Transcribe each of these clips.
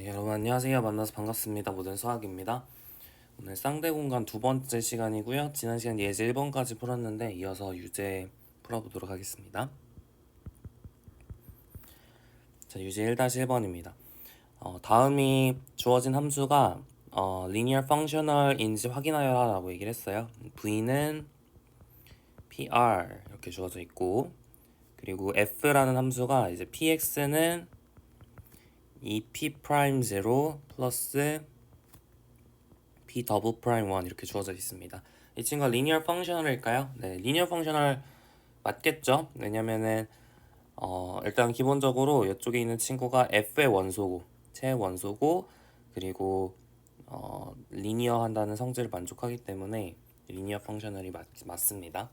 네, 여러분 안녕하세요. 만나서 반갑습니다. 모든 수학입니다. 오늘 쌍대 공간 두 번째 시간이고요. 지난 시간 예제 1번까지 풀었는데 이어서 유제 풀어보도록 하겠습니다. 자, 유제 1-1번입니다. 다음이 주어진 함수가 linear functional인지 확인하여라 라고 얘기를 했어요. v는 pr 이렇게 주어져 있고, 그리고 f라는 함수가 이제 px는 이 p'0 플러스 p 더블 프라임 1 이렇게 주어져 있습니다. 이 친구가 리니어 펑셔널일까요? 네, 리니어 펑셔널 맞겠죠? 왜냐면은 일단 기본적으로 이쪽에 있는 친구가 f의 원소고 최원소고, 그리고 리니어 한다는 성질을 만족하기 때문에 리니어 펑셔널이 맞습니다.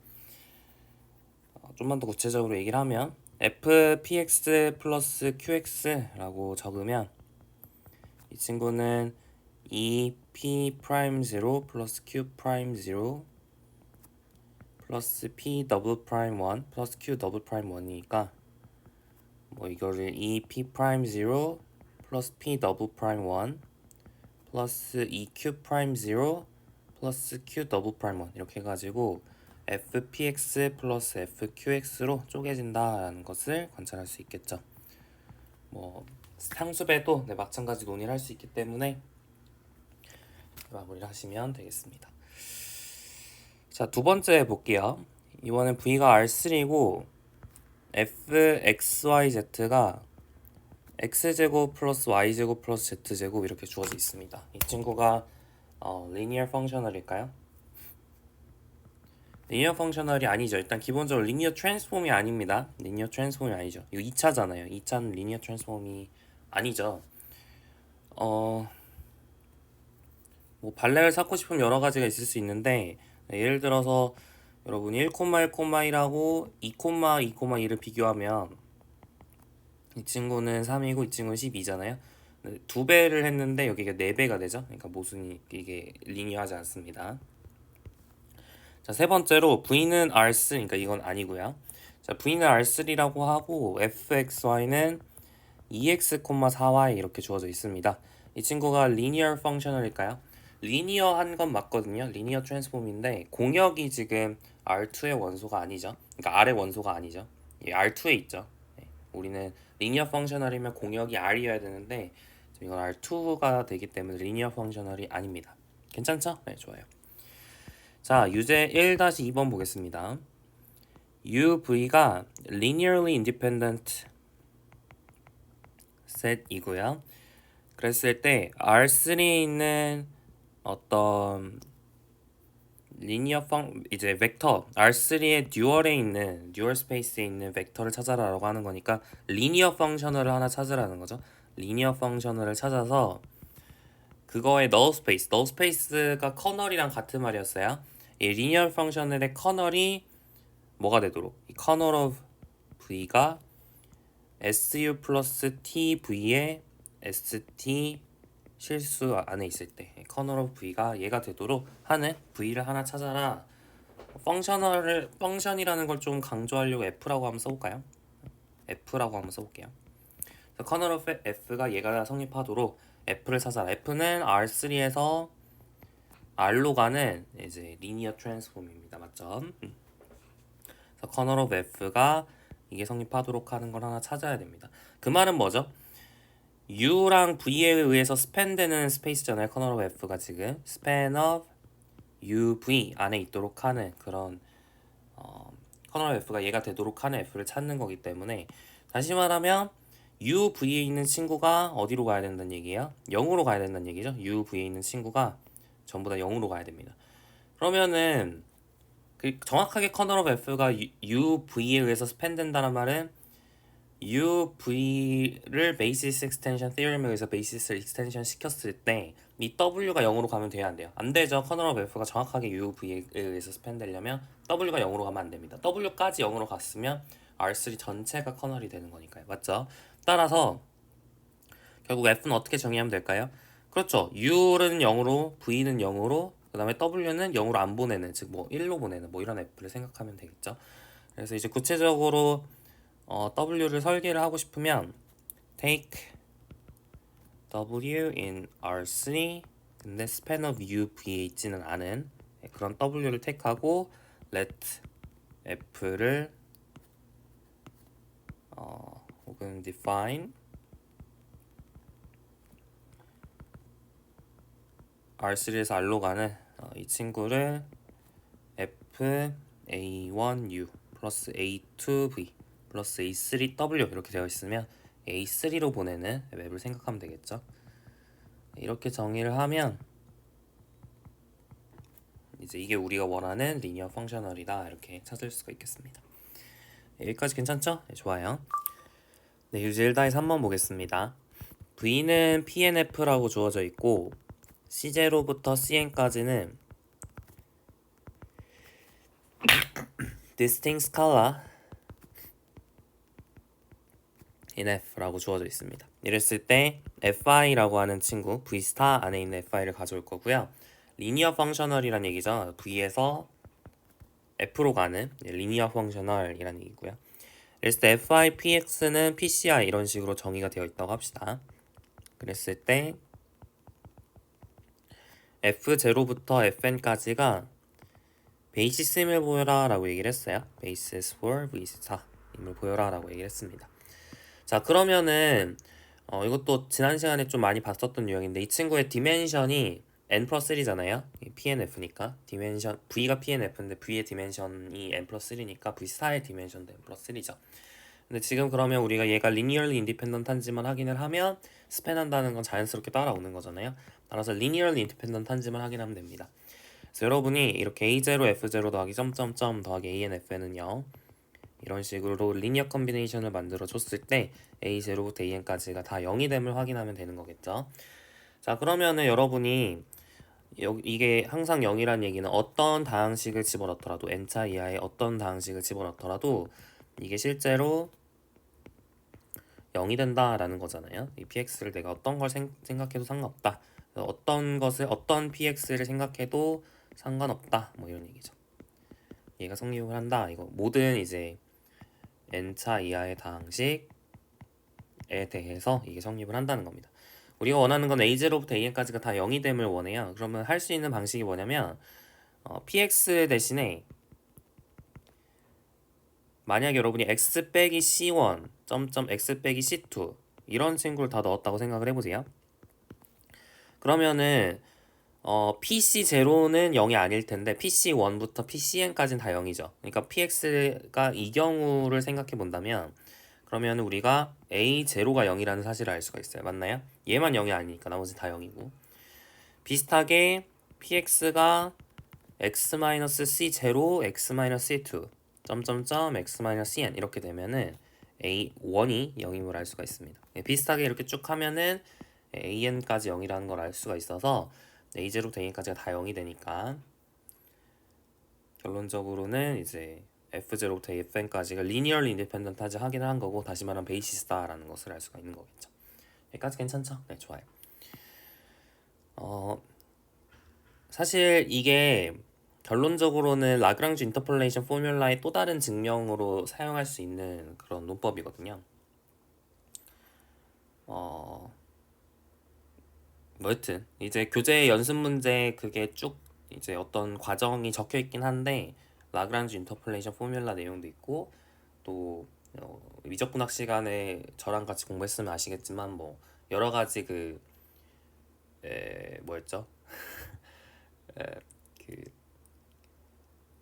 좀만 더 구체적으로 얘기를 하면 fpx 플러스 qx라고 적으면 이 친구는 이 p'0 플러스 q'0 플러스 p 더블 프라임 1 플러스 q 더블 프라임 1이니까 뭐 이거를 이 p'0 플러스 p 더블 프라임 1 플러스 이 q'0 플러스 q 더블 프라임 1 이렇게 해가지고 fpx 플러스 fqx로 쪼개진다라는 것을 관찰할 수 있겠죠. 뭐 상수배도 마찬가지 논의를 할 수 있기 때문에 마무리를 하시면 되겠습니다. 자, 두 번째 볼게요. 이번엔 v가 r3고 fxyz가 x제곱 플러스 y제곱 플러스 z제곱 이렇게 주어져 있습니다. 이 친구가 리니어 펑셔널일까요? 리니어 펑셔널이 아니죠. 일단 기본적으로 리니어 트랜스폼이 아닙니다. 리니어 트랜스폼이 아니죠. 이거 2차잖아요. 2차는 리니어 트랜스폼이 아니죠. 뭐 발레를 쌓고 싶으면 여러 가지가 있을 수 있는데, 예를 들어서 여러분이 1,1,1하고 2,2,2를 비교하면 이 친구는 3이고 이 친구는 12잖아요. 두 배를 했는데 여기가 4배가 되죠. 그러니까 모순이 이게 리니어하지 않습니다. 자, 세 번째로 v는 r3, 그러니까 이건 아니고요. 자, v는 r3라고 하고 fxy는 2x, 4y 이렇게 주어져 있습니다. 이 친구가 리니어 펑셔널일까요? 리니어한 건 맞거든요. 리니어 트랜스폼인데 공역이 지금 R2의 원소가 아니죠. 그러니까 R의 원소가 아니죠. R2에 있죠. 네. 우리는 리니어 펑셔널이면 공역이 R이어야 되는데 이건 R2가 되기 때문에 리니어 펑셔널이 아닙니다. 괜찮죠? 네, 좋아요. 자, 유제 1-2번 보겠습니다. UV가 linearly independent set이고요. 그랬을 때 R3에 있는 어떤 리니어 이제 벡터 R3의 듀얼에 있는 듀얼 스페이스에 있는 벡터를 찾아라라고 하는 거니까 리니어 펑셔널을 하나 찾으라는 거죠. 리니어 펑셔널을 찾아서 그거의 null 스페이스가 커널이랑 같은 말이었어요. 이 리니어 펑셔널의 커널이 뭐가 되도록 이 커널 오브 v가 su 플러스 tv의 st 실수 안에 있을 때 커널 오브 v가 얘가 되도록 하는 v를 하나 찾아라. 펑션이라는 걸 좀 강조하려고 f라고 한번 써볼까요? f라고 한번 써볼게요. 커널 오브 f가 얘가 성립하도록 f를 찾아라. f는 R3에서 R로 가는 이제 리니어 트랜스폼입니다. 맞죠? 커널 오브 f가 이게 성립하도록 하는 걸 하나 찾아야 됩니다. 그 말은 뭐죠? U랑 V에 의해서 스팬되는 스페이스잖아요. 커널 오브 F가 지금 span of UV 안에 있도록 하는 그런 커널 오브 F가 얘가 되도록 하는 F를 찾는 거기 때문에, 다시 말하면 UV에 있는 친구가 어디로 가야 된다는 얘기예요? 0으로 가야 된다는 얘기죠. UV에 있는 친구가 전부 다 0으로 가야 됩니다. 그러면은 정확하게 커널 오브 F가 UV에 의해서 스팬된다는 말은 UV를 베이시스 익스텐션 theorem에 의해서 베이시스를 익스텐션 시켰을 때 이 W가 0으로 가면 돼야 안 돼요? 안 되죠. 커널 오브 F가 정확하게 UV에 의해서 스팬되려면 W가 0으로 가면 안 됩니다. W까지 0으로 갔으면 R3 전체가 커널이 되는 거니까요. 맞죠? 따라서 결국 F는 어떻게 정의하면 될까요? 그렇죠. U는 0으로, V는 0으로, 그 다음에 W는 0으로 안 보내는, 즉 뭐 1로 보내는 뭐 이런 F를 생각하면 되겠죠. 그래서 이제 구체적으로 W를 설계를 하고 싶으면 take W in R3 근데 span of U, V에 있지는 않은 그런 W를 택하고 let F를 혹은 define R3에서 R로 가는 이 친구를 F A1U 플러스 A2V 플러스 A3W 이렇게 되어 있으면 A3로 보내는 맵을 생각하면 되겠죠. 이렇게 정의를 하면 이제 이게 우리가 원하는 리니어 펑셔널이다 이렇게 찾을 수가 있겠습니다. 여기까지 괜찮죠? 네, 좋아요. 네, 유제 1다에서 한번 보겠습니다. V는 PNF라고 주어져 있고 C0부터 CN까지는 distinct scalar in F라고 주어져 있습니다. 이랬을 때 FI라고 하는 친구 V 스타 안에 있는 FI를 가져올 거고요. 리니어 펑셔널이란 얘기죠. V에서 F로 가는 리니어 펑셔널이란 얘기고요. 그랬을 때 FI, PX는 PCI 이런 식으로 정의가 되어 있다고 합시다. 그랬을 때 F0부터 Fn까지가 베이시스임을 보여라 라고 얘기를 했어요. Basis for V 스타 임을 보여라 라고 얘기를 했습니다. 자, 그러면은 이것도 지난 시간에 좀 많이 봤었던 유형인데 이 친구의 디멘션이 n 플러스 1이잖아요. PNF니까 디멘션 V가 PNF인데 V의 디멘션이 n 플러스 1이니까 V4의 디멘션도 n 플러스 1이죠. 근데 지금 그러면 우리가 얘가 linearly independent한지만 확인을 하면 스팬한다는 건 자연스럽게 따라오는 거잖아요. 따라서 linearly independent한지만 확인하면 됩니다. 그래서 여러분이 이렇게 A0, F0 더하기 점점점 더하기 ANFN은 0 이런 식으로 리니어 컨비네이션을 만들어 줬을 때 A0부터 AN까지가 다 0이 됨을 확인하면 되는 거겠죠. 자, 그러면은 여러분이 이게 항상 0이란 얘기는 어떤 다항식을 집어넣더라도 n차 이하의 어떤 다항식을 집어넣더라도 이게 실제로 0이 된다라는 거잖아요. 이 px를 내가 어떤 걸 생각해도 상관없다. 어떤 px를 생각해도 상관없다. 뭐 이런 얘기죠. 얘가 성립을 한다. 이거 모든 이제 n차 이하의 다항식에 대해서 이게 성립을 한다는 겁니다. 우리가 원하는 건 A0부터 AN까지가 다 0이 됨을 원해요. 그러면 할 수 있는 방식이 뭐냐면 px 대신에 만약 여러분이 x 빼기 c1 점점 x 빼기 c2 이런 친구를 다 넣었다고 생각을 해보세요. 그러면은 PC0는 0이 아닐 텐데 PC1부터 PCN까지는 다 0이죠. 그러니까 PX가 이 경우를 생각해 본다면 그러면 우리가 A0가 0이라는 사실을 알 수가 있어요. 맞나요? 얘만 0이 아니니까 나머지 다 0이고 비슷하게 PX가 x-c0, x-c2 점점점 x-cn 이렇게 되면은 A1이 0임을 알 수가 있습니다. 비슷하게 이렇게 쭉 하면은 AN까지 0이라는 걸 알 수가 있어서 A0부터 AN까지가 다 0이 되니까 결론적으로는 이제 F0부터 Fn까지가 linearly independent하지 확인을 한 거고 다시 말하면 베이시스다라는 것을 알 수가 있는 거겠죠. 여기까지 괜찮죠? 네, 좋아요. 사실 이게 결론적으로는 라그랑주 인터폴레이션 포뮬라의 또 다른 증명으로 사용할 수 있는 그런 논법이거든요. 뭐 여튼 이제 교재 연습 문제 그게 쭉 이제 어떤 과정이 적혀 있긴 한데 라그랑주 인터폴레이션 포뮬라 내용도 있고 또 미적분학 시간에 저랑 같이 공부했으면 아시겠지만 뭐 여러 가지 뭐였죠? 그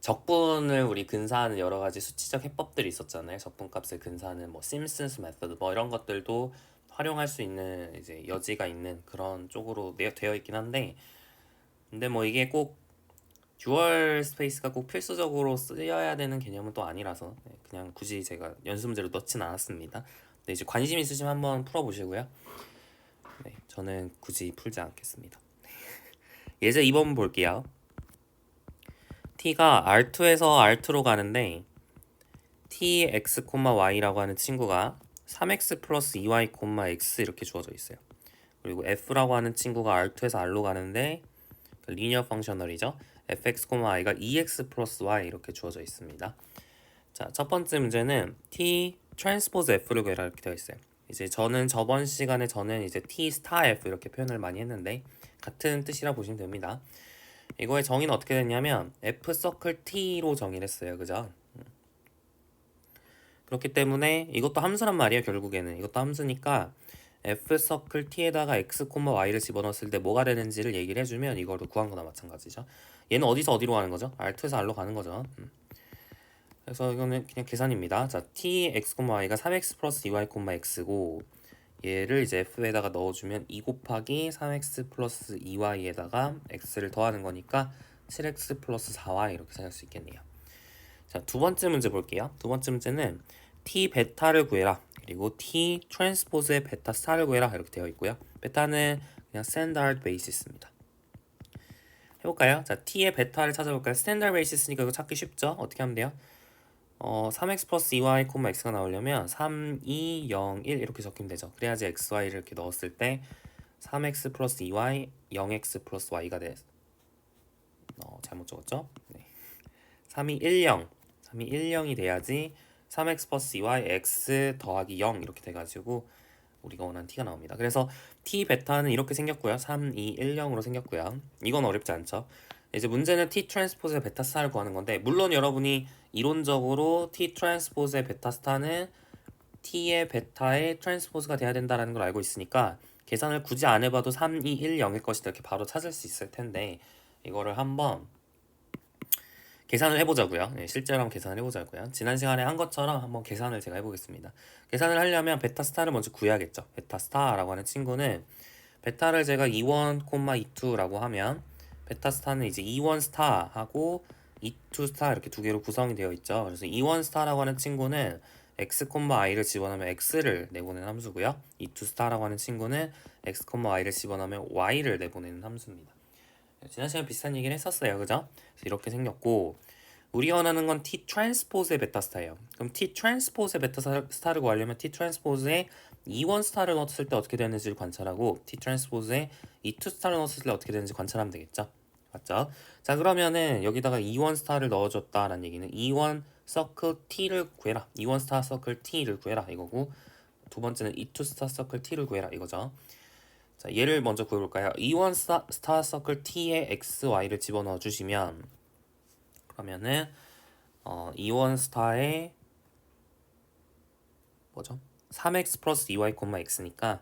적분을 우리 근사하는 여러 가지 수치적 해법들이 있었잖아요. 적분값을 근사하는 뭐 심슨스 메서드 뭐 이런 것들도 활용할 수 있는 이제 여지가 있는 그런 쪽으로 되어 있긴 한데 근데 뭐 이게 꼭 듀얼 스페이스가 꼭 필수적으로 쓰여야 되는 개념은 또 아니라서 그냥 굳이 제가 연습 문제로 넣진 않았습니다. 근데 이제 관심 있으시면 한번 풀어보시고요. 네, 저는 굳이 풀지 않겠습니다. 예제 2번 볼게요. t가 R2에서 R2로 가는데 tx, y라고 하는 친구가 3x 플러스 2y, x 이렇게 주어져 있어요. 그리고 f라고 하는 친구가 R2에서 R로 가는데 리니어 펑셔널이죠. fx, y가 2x 플러스 y 이렇게 주어져 있습니다. 자, 첫 번째 문제는 t 트랜스포즈 f를 구해라 이렇게 되어 있어요. 이제 저는 저번 시간에 저는 이제 t 스타 f 이렇게 표현을 많이 했는데 같은 뜻이라 보시면 됩니다. 이거의 정의는 어떻게 됐냐면 f 서클 t로 정의를 했어요. 그죠? 그렇기 때문에 이것도 함수란 말이에요. 결국에는 이것도 함수니까 f 서클 t에다가 x, y를 집어넣었을 때 뭐가 되는지를 얘기를 해주면 이거를 구한 거나 마찬가지죠. 얘는 어디서 어디로 가는 거죠? R에서 R로 가는 거죠. 그래서 이거는 그냥 계산입니다. 자, t, x, y가 3x 플러스 2y, x고 얘를 이제 f에다가 넣어주면 2 곱하기 3x 플러스 2y에다가 x를 더하는 거니까 7x 플러스 4y 이렇게 생각할 수 있겠네요. 자, 두 번째 문제 볼게요. 두 번째 문제는 t 베타를 구해라. 그리고 t 트랜스포즈의 베타 스타를 구해라. 이렇게 되어 있고요. 베타는 그냥 스탠다드 베이시스입니다. 해볼까요? 자, t의 베타를 찾아볼까요? 스탠다드 베이시스니까 이거 찾기 쉽죠? 어떻게 하면 돼요? 3x 플러스 2y, x가 나오려면 3, 2, 0, 1 이렇게 적히면 되죠. 그래야지 x, y를 이렇게 넣었을 때 3x 플러스 2y, 0x 플러스 y가 돼. 잘못 적었죠? 네. 3이 1, 0 3이 1, 0이 돼야지 3x 플러스 2y, x 더하기 0 이렇게 돼가지고 우리가 원하는 t가 나옵니다. 그래서 t 베타는 이렇게 생겼고요. 3, 2, 1, 0으로 생겼고요. 이건 어렵지 않죠? 이제 문제는 t 트랜스포즈의 베타 스타를 구하는 건데, 물론 여러분이 이론적으로 t 트랜스포즈의 베타 스타는 t의 베타의 트랜스포즈가 돼야 된다는 걸 알고 있으니까 계산을 굳이 안 해봐도 3, 2, 1, 0일 것이다 이렇게 바로 찾을 수 있을 텐데, 이거를 한번 계산을 해보자고요. 네, 실제로 한번 계산을 해보자고요. 지난 시간에 한 것처럼 한번 계산을 제가 해보겠습니다. 계산을 하려면 베타 스타를 먼저 구해야겠죠. 베타 스타라고 하는 친구는 베타를 제가 2원, 2,2라고 하면 베타 스타는 이제 2원 스타하고 2,2 스타 이렇게 두 개로 구성이 되어 있죠. 그래서 2원 스타라고 하는 친구는 x, i를 집어넣으면 x를 내보내는 함수고요. 2,2 스타라고 하는 친구는 x, y를 집어넣으면 y를 내보내는 함수입니다. 지난 시간 비슷한 얘기를 했었어요. 그죠? 그래서 이렇게 생겼고, 우리가 원하는 건 t 트랜스포즈의 베타 스타예요. 그럼 t 트랜스포즈의 베타 스타를 구하려면 t 트랜스포즈에 2원 스타를 넣었을 때 어떻게 되는지를 관찰하고 t 트랜스포즈에 2,2 스타를 넣었을 때 어떻게 되는지 관찰하면 되겠죠? 맞죠? 자, 그러면은 여기다가 2원 스타를 넣어줬다라는 얘기는 2원 서클 t를 구해라. 2원 스타 서클 t를 구해라 이거고, 두 번째는 2,2 스타 서클 t를 구해라 이거죠. 자, 얘를 먼저 구해볼까요? 2원 스타 서클 t에 x, y를 집어넣어 주시면, 그러면은 2원 스타에 뭐죠? 3x 플러스 2y, x니까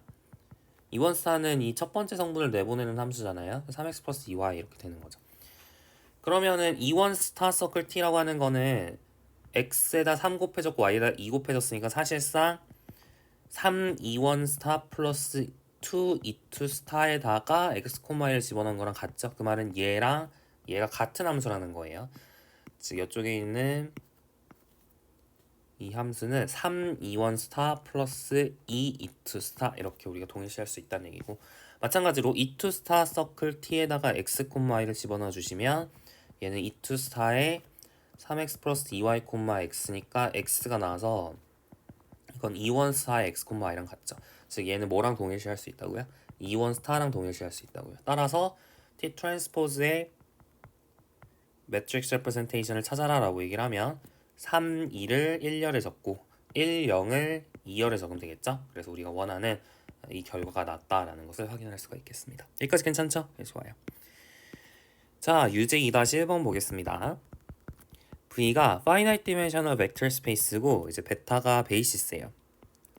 2원 스타는 이 첫 번째 성분을 내보내는 함수잖아요. 3x 플러스 2y 이렇게 되는 거죠. 그러면은 2원 스타 서클 t라고 하는 거는 x에다 3 곱해졌고 y에다 2 곱해졌으니까 사실상 3, 2원 스타 플러스 2, 2 스타에다가 x, y를 집어넣은 거랑 같죠? 그 말은 얘랑 얘가 같은 함수라는 거예요. 즉 이쪽에 있는 이 함수는 3, 2원 스타 플러스 2, 2 스타 이렇게 우리가 동일시할 수 있다는 얘기고, 마찬가지로 2 스타 서클 t에다가 x, y를 집어넣어 주시면 얘는 2 스타에 3x 플러스 2y, x니까 x가 나와서 이건 2원 스타의 x, y랑 같죠. 즉 얘는 뭐랑 동일시할 수 있다고요? 2원 스타랑 동일시할 수 있다고요. 따라서 t 트랜스포즈의 매트릭스 레프레젠테이션을 찾아라 라고 얘기를 하면 3, 2를 1열에 적고 1, 0을 2열에 적으면 되겠죠? 그래서 우리가 원하는 이 결과가 맞다라는 것을 확인할 수가 있겠습니다. 여기까지 괜찮죠? 네, 좋아요. 자, 유제 2-1번 보겠습니다. V가 finite dimensional vector space고 이제 베타가 베이시스예요.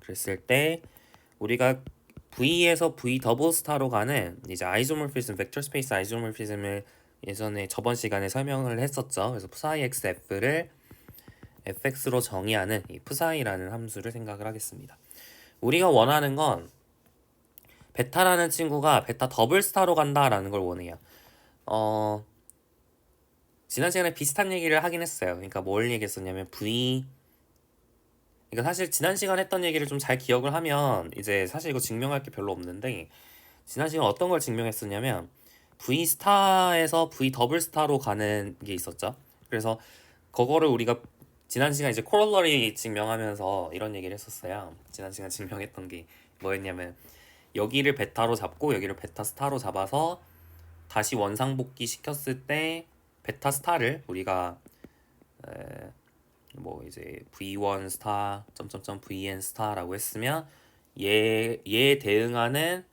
그랬을 때 우리가 V에서 V 더블 스타로 가는 이제 아이소모피즘, 벡터 스페이스 아이소모피즘을 예전에 저번 시간에 설명을 했었죠. 그래서 psi x f를 fx로 정의하는 이 psi라는 함수를 생각을 하겠습니다. 우리가 원하는 건 베타라는 친구가 베타 더블 스타로 간다라는 걸 원해요. 지난 시간에 비슷한 얘기를 하긴 했어요. 그러니까 뭘 얘기했었냐면 그러니까 사실 지난 시간 했던 얘기를 좀 잘 기억을 하면 이제 사실 이거 증명할 게 별로 없는데, 지난 시간 어떤 걸 증명했었냐면 V 스타에서 V 더블 스타로 가는 게 있었죠. 그래서 그거를 우리가 지난 시간 이제 코롤러리 증명하면서 이런 얘기를 했었어요. 지난 시간 증명했던 게 뭐였냐면 여기를 베타로 잡고 여기를 베타 스타로 잡아서 다시 원상복귀 시켰을 때 베타 스타를 우리가 뭐 이제 V1 스타 점점점 VN 스타라고 했으면 얘에 대응하는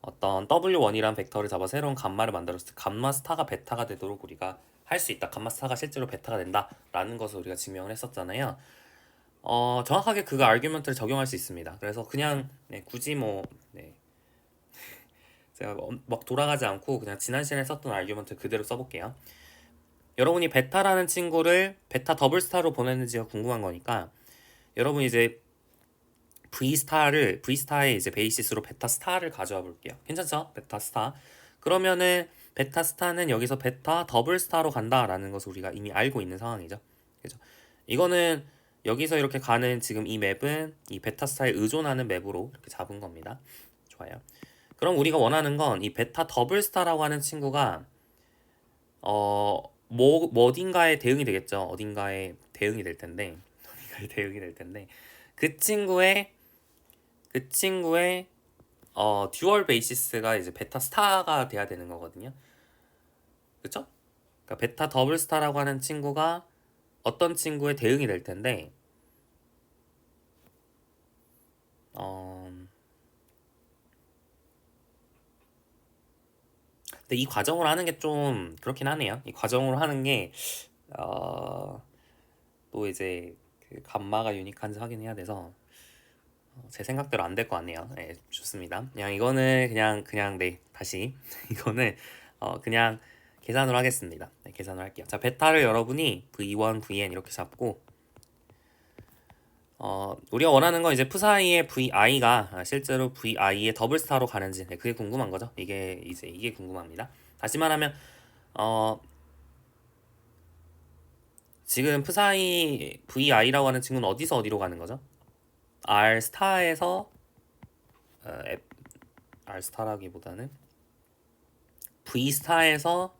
어떤 W1이라는 벡터를 잡아 새로운 감마를 만들었을 때 감마 스타가 베타가 되도록 우리가 할 수 있다. 감마 스타가 실제로 베타가 된다라는 것을 우리가 증명을 했었잖아요. 정확하게 그 아규먼트를 적용할 수 있습니다. 그래서 그냥 굳이 제가 막 돌아가지 않고 그냥 지난 시간에 썼던 아규먼트 그대로 써볼게요. 여러분이 베타라는 친구를 베타 더블 스타로 보냈는지가 궁금한 거니까 여러분 이제 V 스타의 이제 베이시스로 베타 스타를 가져와 볼게요. 괜찮죠? 베타 스타. 그러면은 베타 스타는 여기서 베타 더블 스타로 간다라는 것을 우리가 이미 알고 있는 상황이죠. 그죠? 이거는 여기서 이렇게 가는 지금 이 맵은 이 베타 스타에 의존하는 맵으로 이렇게 잡은 겁니다. 좋아요. 그럼 우리가 원하는 건 이 베타 더블 스타라고 하는 친구가 어딘가에 대응이 되겠죠. 어딘가에 대응이 될 텐데 어딘가에 대응이 될 텐데 그 친구의 듀얼 베이시스가 이제 베타 스타가 돼야 되는 거거든요. 그쵸? 그러니까 베타 더블 스타라고 하는 친구가 어떤 친구의 대응이 될 텐데 근데 이 과정을 하는 게 좀 그렇긴 하네요. 이 과정으로 하는 게 또 이제 그 감마가 유니크한지 확인해야 돼서 제 생각대로 안 될 것 같네요. 네, 좋습니다. 그냥 이거는 그냥 네 다시 이거는 그냥 계산으로 하겠습니다. 네, 계산을 할게요. 자, 베타를 여러분이 V1, Vn 이렇게 잡고 우리가 원하는 건 이제 푸사이의 VI가 실제로 VI의 더블 스타로 가는지 그게 궁금한 거죠. 이게 궁금합니다. 다시 말하면 지금 푸사이 VI라고 하는 친구는 어디서 어디로 가는 거죠? R 스타에서 R 스타라기보다는 V 스타에서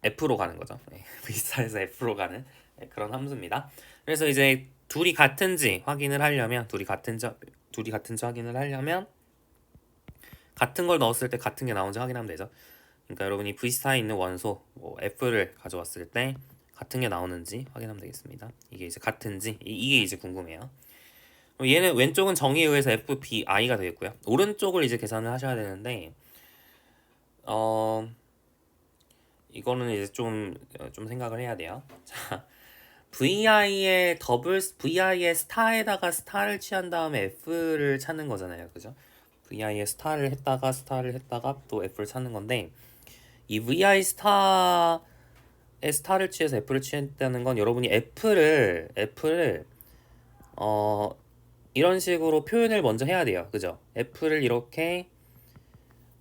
F로 가는 거죠. V 스타에서 F로 가는 그런 함수입니다. 그래서 이제 둘이 같은지 확인을 하려면 둘이 같은지 확인을 하려면 같은 걸 넣었을 때 같은 게 나오는지 확인하면 되죠. 그러니까 여러분이 V 스타에 있는 원소 F를 가져왔을 때 같은 게 나오는지 확인하면 되겠습니다. 이게 이제 같은지 이게 이제 궁금해요. 얘는 왼쪽은 정의에 의해서 FBI가 되겠고요. 오른쪽을 이제 계산을 하셔야 되는데 이거는 이제 좀 생각을 해야 돼요. 자, VI의 스타에다가 스타를 취한 다음에 F를 찾는 거잖아요. 그죠? VI의 스타를 했다가 또 F를 찾는 건데 이 VI 스타의 스타를 취해서 F를 취했다는 건 여러분이 F를 이런 식으로 표현을 먼저 해야 돼요. 그죠? F를 이렇게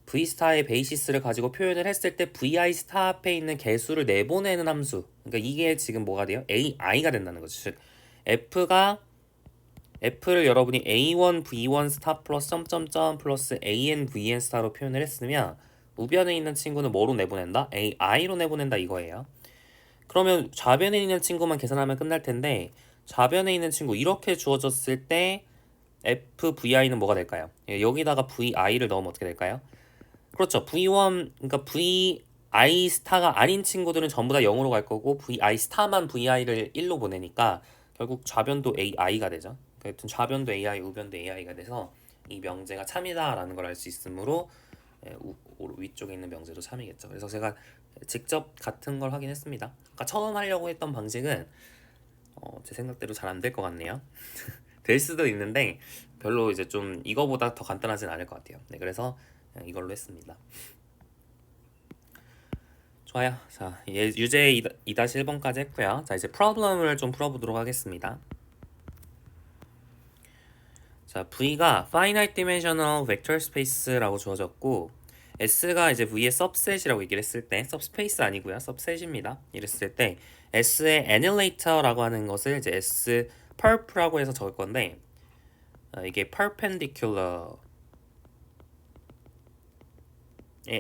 V스타의 베이시스를 가지고 표현을 했을 때 VI 스타 앞에 있는 개수를 내보내는 함수. 그러니까 이게 지금 뭐가 돼요? AI가 된다는 거죠. 즉 F를 여러분이 A1 V1 스타 플러스 점점점 플러스 AN VN 스타로 표현을 했으면 우변에 있는 친구는 뭐로 내보낸다? AI로 내보낸다 이거예요. 그러면 좌변에 있는 친구만 계산하면 끝날 텐데 좌변에 있는 친구 이렇게 주어졌을 때 FVI는 뭐가 될까요? 여기다가 VI를 넣으면 어떻게 될까요? 그렇죠. V1 그러니까 VI 스타가 아닌 친구들은 전부 다 0으로 갈 거고 VI 스타만 VI를 1로 보내니까 결국 좌변도 AI가 되죠. 하여튼 좌변도 AI, 우변도 AI가 돼서 이 명제가 참이다라는 걸 알 수 있으므로 위쪽에 있는 명제도 참이겠죠. 그래서 제가 직접 같은 걸 확인했습니다. 아까 처음 하려고 했던 방식은 제 생각대로 잘 안 될 것 같네요. 될 수도 있는데 별로 이제 좀 이거보다 더 간단하진 않을 것 같아요. 네, 그래서 이걸로 했습니다. 좋아요. 자, 유제 2-1번까지 했고요. 자, 이제 프로블럼을 좀 풀어보도록 하겠습니다. 자, V가 finite dimensional vector space라고 주어졌고 S가 이제 V의 subset이라고 얘기를 했을 때 subspace 아니고요. subset입니다. 이랬을 때 S의 annihilator라고 하는 것을 이제 S perp라고 해서 적을 건데 이게 perpendicular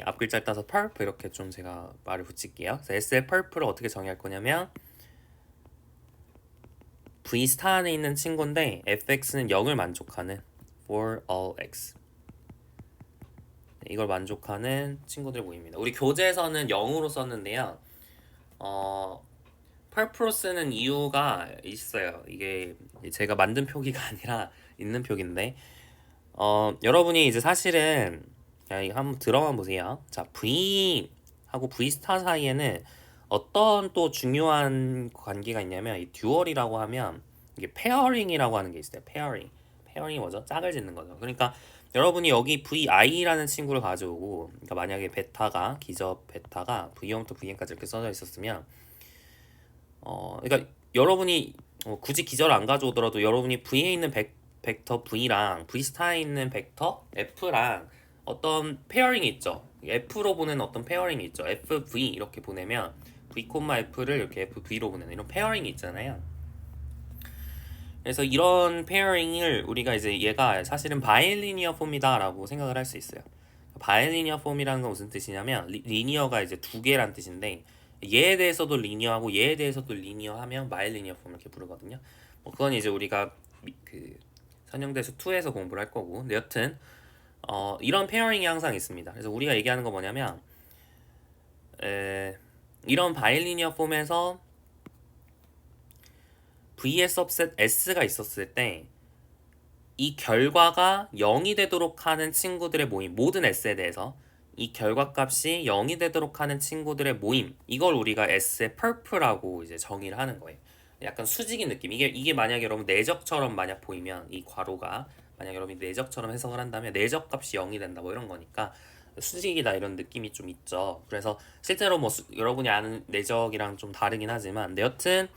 앞 글자를 따서 perp 이렇게 좀 제가 말을 붙일게요. 그래서 S의 perp를 어떻게 정의할 거냐면 V 스타 안에 있는 친구인데 fx는 0을 만족하는 for all x 이걸 만족하는 친구들 모입니다. 우리 교재에서는 0으로 썼는데요. perp로 쓰는 이유가 있어요. 이게 제가 만든 표기가 아니라 있는 표기인데 여러분이 이제 사실은 그냥 이거 한번 들어만 보세요. 자, V 하고 V 스타 사이에는 어떤 또 중요한 관계가 있냐면 이 듀얼이라고 하면 이게 페어링이라고 하는 게 있어요. 페어링이 뭐죠? 짝을 짓는 거죠. 그러니까 여러분이 여기 VI라는 친구를 가져오고, 그러니까 만약에 베타가 기저 베타가 V1부터 Vn까지 이렇게 써져 있었으면 그러니까 여러분이 굳이 기저를 안 가져오더라도 여러분이 V에 있는 벡터 V랑 V 스타에 있는 벡터 F랑 어떤 페어링이 있죠. F로 보내는 어떤 페어링이 있죠. FV 이렇게 보내면 V, F를 이렇게 FV로 보내는 이런 페어링이 있잖아요. 그래서 이런 페어링을 우리가 이제 얘가 사실은 바이리니어 폼이다 라고 생각을 할 수 있어요. 바이리니어 폼이라는 건 무슨 뜻이냐면 리니어가 이제 두 개란 뜻인데 얘에 대해서도 리니어하고 얘에 대해서도 리니어하면 바이리니어 폼 이렇게 부르거든요. 뭐 그건 이제 우리가 그 선형대수 2에서 공부를 할 거고, 근데 여튼 이런 페어링이 항상 있습니다. 그래서 우리가 얘기하는 거 뭐냐면 이런 바이리니어 폼에서 V의 subset S가 있었을 때 이 결과가 0이 되도록 하는 친구들의 모임, 모든 S에 대해서 이 결과값이 0이 되도록 하는 친구들의 모임, 이걸 우리가 S의 perp라고 이제 정의를 하는 거예요. 약간 수직인 느낌. 이게 만약에 여러분 내적처럼 만약 보이면 이 괄호가 만약 여러분이 내적처럼 해석을 한다면 내적값이 0이 된다 뭐 이런 거니까 수직이다 이런 느낌이 좀 있죠. 그래서 실제로 뭐 여러분이 아는 내적이랑 좀 다르긴 하지만 근데 여튼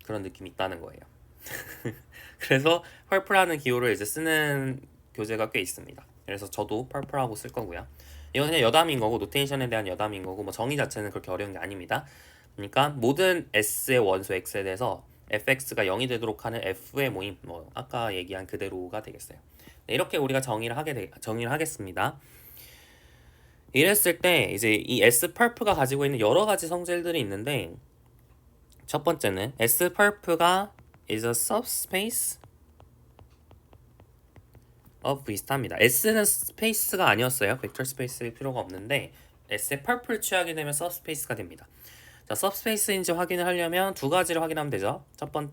그런 느낌이 있다는 거예요. 그래서 펄프라는 기호를 이제 쓰는 교재가 꽤 있습니다. 그래서 저도 펄프라고 쓸 거고요. 이건 그냥 여담인 거고 노테이션에 대한 여담인 거고 뭐 정의 자체는 그렇게 어려운 게 아닙니다. 그러니까 모든 S의 원소 X에 대해서 fx가 0이 되도록 하는 f의 모임, 뭐 아까 얘기한 그대로가 되겠어요. 네, 이렇게 우리가 정의를 하겠습니다. 이랬을 때 이제 이 S 펄프가 가지고 있는 여러 가지 성질들이 있는데 첫 번째는 S 펄프가 is a subspace of V스타입니다. S는 스페이스가 아니었어요. 벡터 스페이스일 필요가 없는데 S의 펄프를 취하게 되면 subspace가 됩니다. 자, subspace인지 확인을 하려면 두 가지를 확인하면 되죠.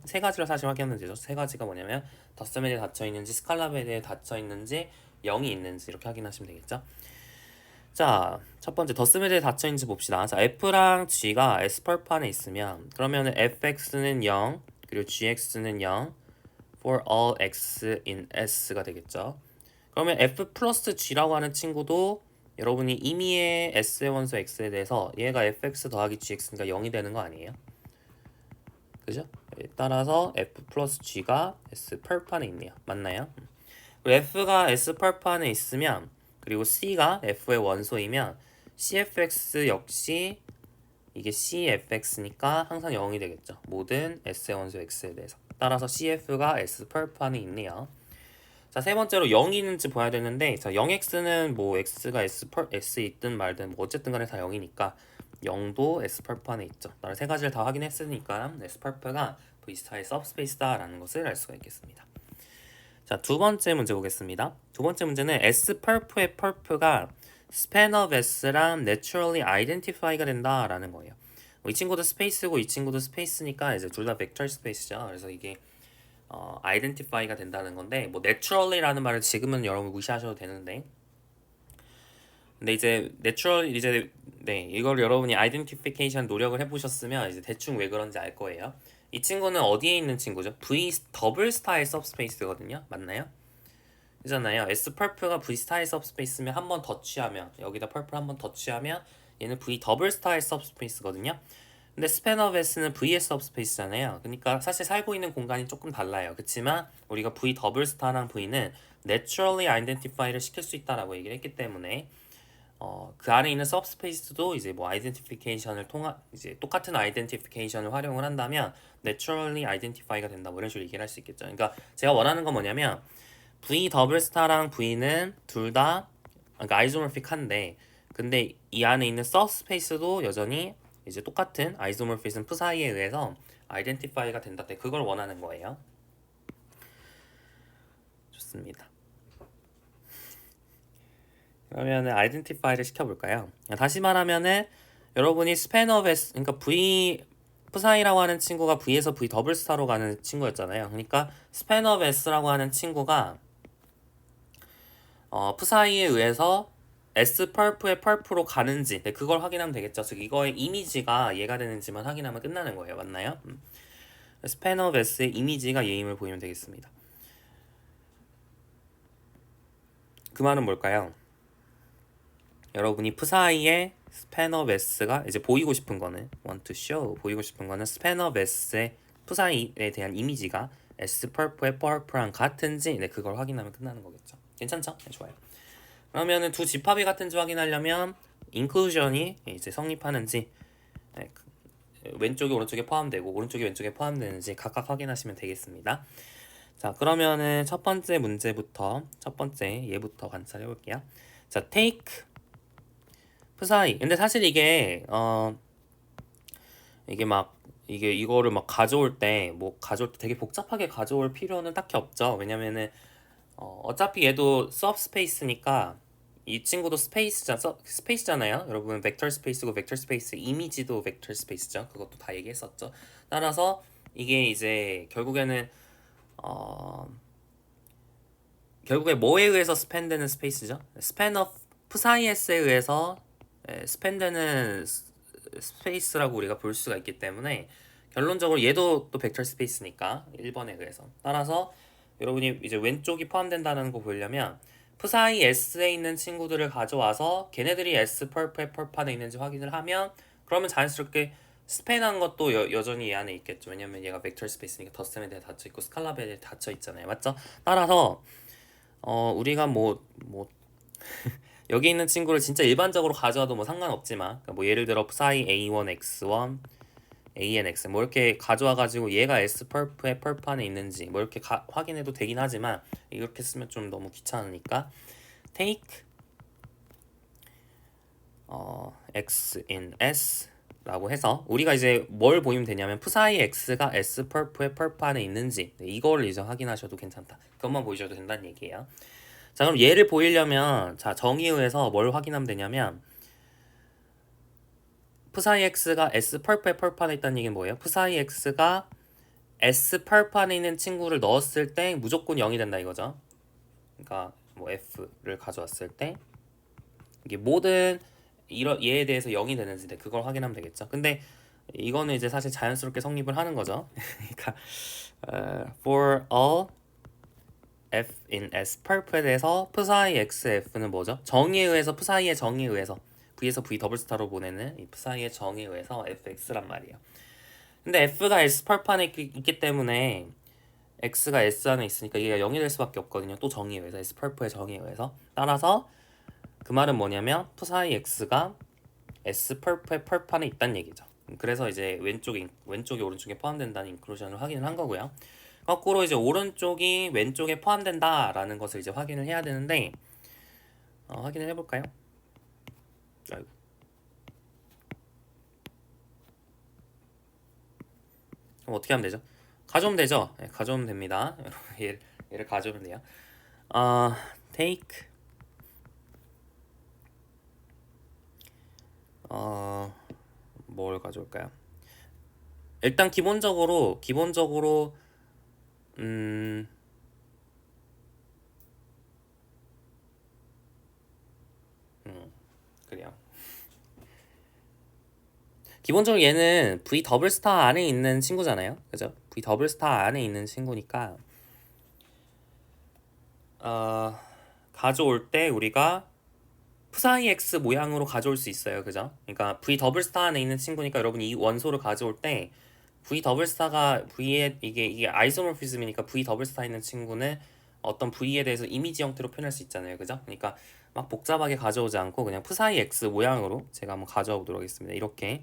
세 가지를 사실 확인하면 되죠. 세 가지가 뭐냐면 더스맨에 닫혀 있는지 스칼라베드에 닫혀 있는지 0이 있는지 이렇게 확인하시면 되겠죠. 자, 첫 번째 더스맨에 닫혀 있는지 봅시다. 자, F랑 G가 S 펄프 안에 있으면 그러면 fx는 0 그리고 gx는 0 for all x in S가 되겠죠. 그러면 f 플러스 g라고 하는 친구도 여러분이 임의의 S의 원소 X에 대해서 얘가 fx 더하기 gx니까 0이 되는 거 아니에요? 그죠? 따라서 f 플러스 g가 S 펄프 안에 있네요. 맞나요? 그리고 f가 S 펄프 안에 있으면 그리고 c가 f의 원소이면 cfx 역시 이게 cfx니까 항상 0이 되겠죠. 모든 S의 원소 X에 대해서. 따라서 cf가 S 펄프 안에 있네요. 자, 세 번째로 0이 있는지 봐야 되는데 자, 0x는 뭐 x가 S에 있든 말든 뭐 어쨌든 간에 다 0이니까 0도 S 펄프 안에 있죠. 나를 세 가지를 다 확인했으니까 S 펄프가 V스타의 subspace다 라는 것을 알 수가 있겠습니다. 자, 두 번째 문제 보겠습니다. 두 번째 문제는 S 펄프의 펄프가 span of S랑 naturally identify가 된다 라는 거예요. 이 친구도 스페이스고 이 친구도 스페이스니까 이제 둘 다 벡터 스페이스죠. 그래서 이게 identify가 된다는 건데 뭐 naturally라는 말을 지금은 여러분 무시하셔도 되는데 근데 이제 natural 이제 네 이걸 여러분이 identification 노력을 해보셨으면 이제 대충 왜 그런지 알 거예요. 이 친구는 어디에 있는 친구죠? V 더블 스타의 subspace거든요. 맞나요? 이잖아요. S 펄프가 V 스타의 subspace면 한 번 더 취하면 여기다 펄프 한 번 더 취하면 얘는 V 더블 스타의 subspace거든요. 근데 span of S는 V의 subspace잖아요. 그러니까 사실 살고 있는 공간이 조금 달라요. 그렇지만 우리가 V 더블 스타랑 V는 naturally identify를 시킬 수 있다라고 얘기를 했기 때문에 그 안에 있는 subspace도 이제 뭐 identification을 이제 똑같은 identification을 활용을 한다면 naturally identify가 된다 뭐 이런 식으로 얘기를 할 수 있겠죠. 그러니까 제가 원하는 건 뭐냐면 V 더블 스타랑 V는 둘 다 그러니까 아이소모픽한데 근데 이 안에 있는 subspace도 여전히 이제 똑같은 아이소모피즘 프 사이에 의해서 아이덴티파이가 된다. 그걸 원하는 거예요. 좋습니다. 그러면은 아이덴티파이를 시켜볼까요? 다시 말하면은 여러분이 스팬 오브 S 그러니까 V 푸사이라고 하는 친구가 V에서 V 더블 스타로 가는 친구였잖아요. 그러니까 스팬 오브 S라고 하는 친구가 푸사이에 의해서 S 펄프의 펄프로 가는지 그걸 확인하면 되겠죠. 즉 이거의 이미지가 얘가 되는지만 확인하면 끝나는 거예요. 맞나요? 스팬 오브 S의 이미지가 얘임을 보이면 되겠습니다. 그 말은 뭘까요? 여러분이 푸사이의 스팬 오브 S가 이제 보이고 싶은 거는 want to show 보이고 싶은 거는 스팬 오브 S의 푸사이에 대한 이미지가 S 펄프의 펄프랑 같은지 그걸 확인하면 끝나는 거겠죠. 괜찮죠? 네, 좋아요. 그러면은 두 집합이 같은지 확인하려면 인클루전이 이제 성립하는지 왼쪽이 오른쪽에 포함되고 오른쪽이 왼쪽에 포함되는지 각각 확인하시면 되겠습니다. 자, 그러면은 첫 번째 문제부터 첫 번째 얘부터 관찰해 볼게요. 자, take 푸사이. 근데 사실 이게 이게 이거를 막 가져올 때 되게 복잡하게 가져올 필요는 딱히 없죠. 왜냐면은 어차피 얘도 서브스페이스니까 이 친구도 스페이스잖아요. 여러분 벡터 스페이스고 벡터 스페이스 이미지도 벡터 스페이스죠. 그것도 다 얘기했었죠. 따라서 이게 이제 결국에 뭐에 의해서 스팬되는 스페이스죠? 스팬 오브 푸사이에스에 의해서 스팬되는 스페이스라고 우리가 볼 수가 있기 때문에 결론적으로 얘도 또 벡터 스페이스니까 1번에 의해서 따라서 여러분이 이제 왼쪽이 포함된다는 거 보려면 푸사이 S에 있는 친구들을 가져와서 걔네들이 S 펄프의 펄판에 있는지 확인을 하면 그러면 자연스럽게 스팬한 것도 여전히 얘 안에 있겠죠. 왜냐면 얘가 벡터 스페이스니까 덧셈에 대해 닫혀 있고 스칼라에 대해 닫혀 있잖아요. 맞죠? 따라서 우리가 여기 있는 친구를 진짜 일반적으로 가져와도 뭐 상관없지만 그러니까 뭐 예를 들어 푸사이 A1, X1, ANX 뭐 이렇게 가져와가지고 얘가 S 펄프의 펄프 안에 있는지 뭐 이렇게 확인해도 되긴 하지만 이렇게 쓰면 좀 너무 귀찮으니까 take X in S 라고 해서 우리가 이제 뭘 보이면 되냐면 푸사이 X가 S 펄프의 펄프 안에 있는지 이거를 이제 확인하셔도 괜찮다. 그것만 보이셔도 된다는 얘기예요. 자, 그럼 얘를 보이려면 자 정의의해서 뭘 확인하면 되냐면 푸사이 X가 S 펄프의 펄프 안에 있다는 얘기는 뭐예요? 푸사이 X가 S 펄프 안에 있는 친구를 넣었을 때 무조건 0이 된다 이거죠. 그러니까 뭐 F를 가져왔을 때 이게 모든 얘에 대해서 0이 되는지 그걸 확인하면 되겠죠. 근데 이거는 이제 사실 자연스럽게 성립을 하는 거죠. 그러니까 for all F in S 펄프에 대해서 푸사이 X F는 뭐죠? 정의에 의해서 푸사이의 정의에 의해서 V에서 V 더블 스타로 보내는 이 푸사이의 정의에 의해서 FX란 말이에요. 근데 F가 S 펄프 안에 있기 때문에 X가 S 안에 있으니까 얘가 0이 될 수밖에 없거든요. 또 정의에 의해서 S 펄프의 정의에 의해서 따라서 그 말은 뭐냐면 푸사이 X가 S 펄프의 펄프 안에 있다는 얘기죠. 그래서 이제 왼쪽이 오른쪽에 포함된다는 인클루전을 확인을 한 거고요. 거꾸로 이제 오른쪽이 왼쪽에 포함된다라는 것을 이제 확인을 해야 되는데 확인을 해볼까요? 아이고. 그럼 어떻게 하면 되죠? 가져오면 되죠? 네, 가져오면 됩니다. 여러분 얘를 가져오면 돼요. take 뭘 가져올까요? 일단 기본적으로 그래요. 기본적으로 얘는 V 더블 스타 안에 있는 친구잖아요. 그죠? V 더블 스타 안에 있는 친구니까 가져올 때 우리가 푸사이 X 모양으로 가져올 수 있어요. 그죠? 그러니까 V 더블 스타 안에 있는 친구니까 여러분이 이 원소를 가져올 때 V 더블 스타가 V의 이게 아이소모피즘이니까 V 더블 스타 있는 친구는 어떤 V에 대해서 이미지 형태로 표현할 수 있잖아요. 그죠? 그러니까 막 복잡하게 가져오지 않고 그냥 푸사이 X 모양으로 제가 한번 가져와 보도록 하겠습니다. 이렇게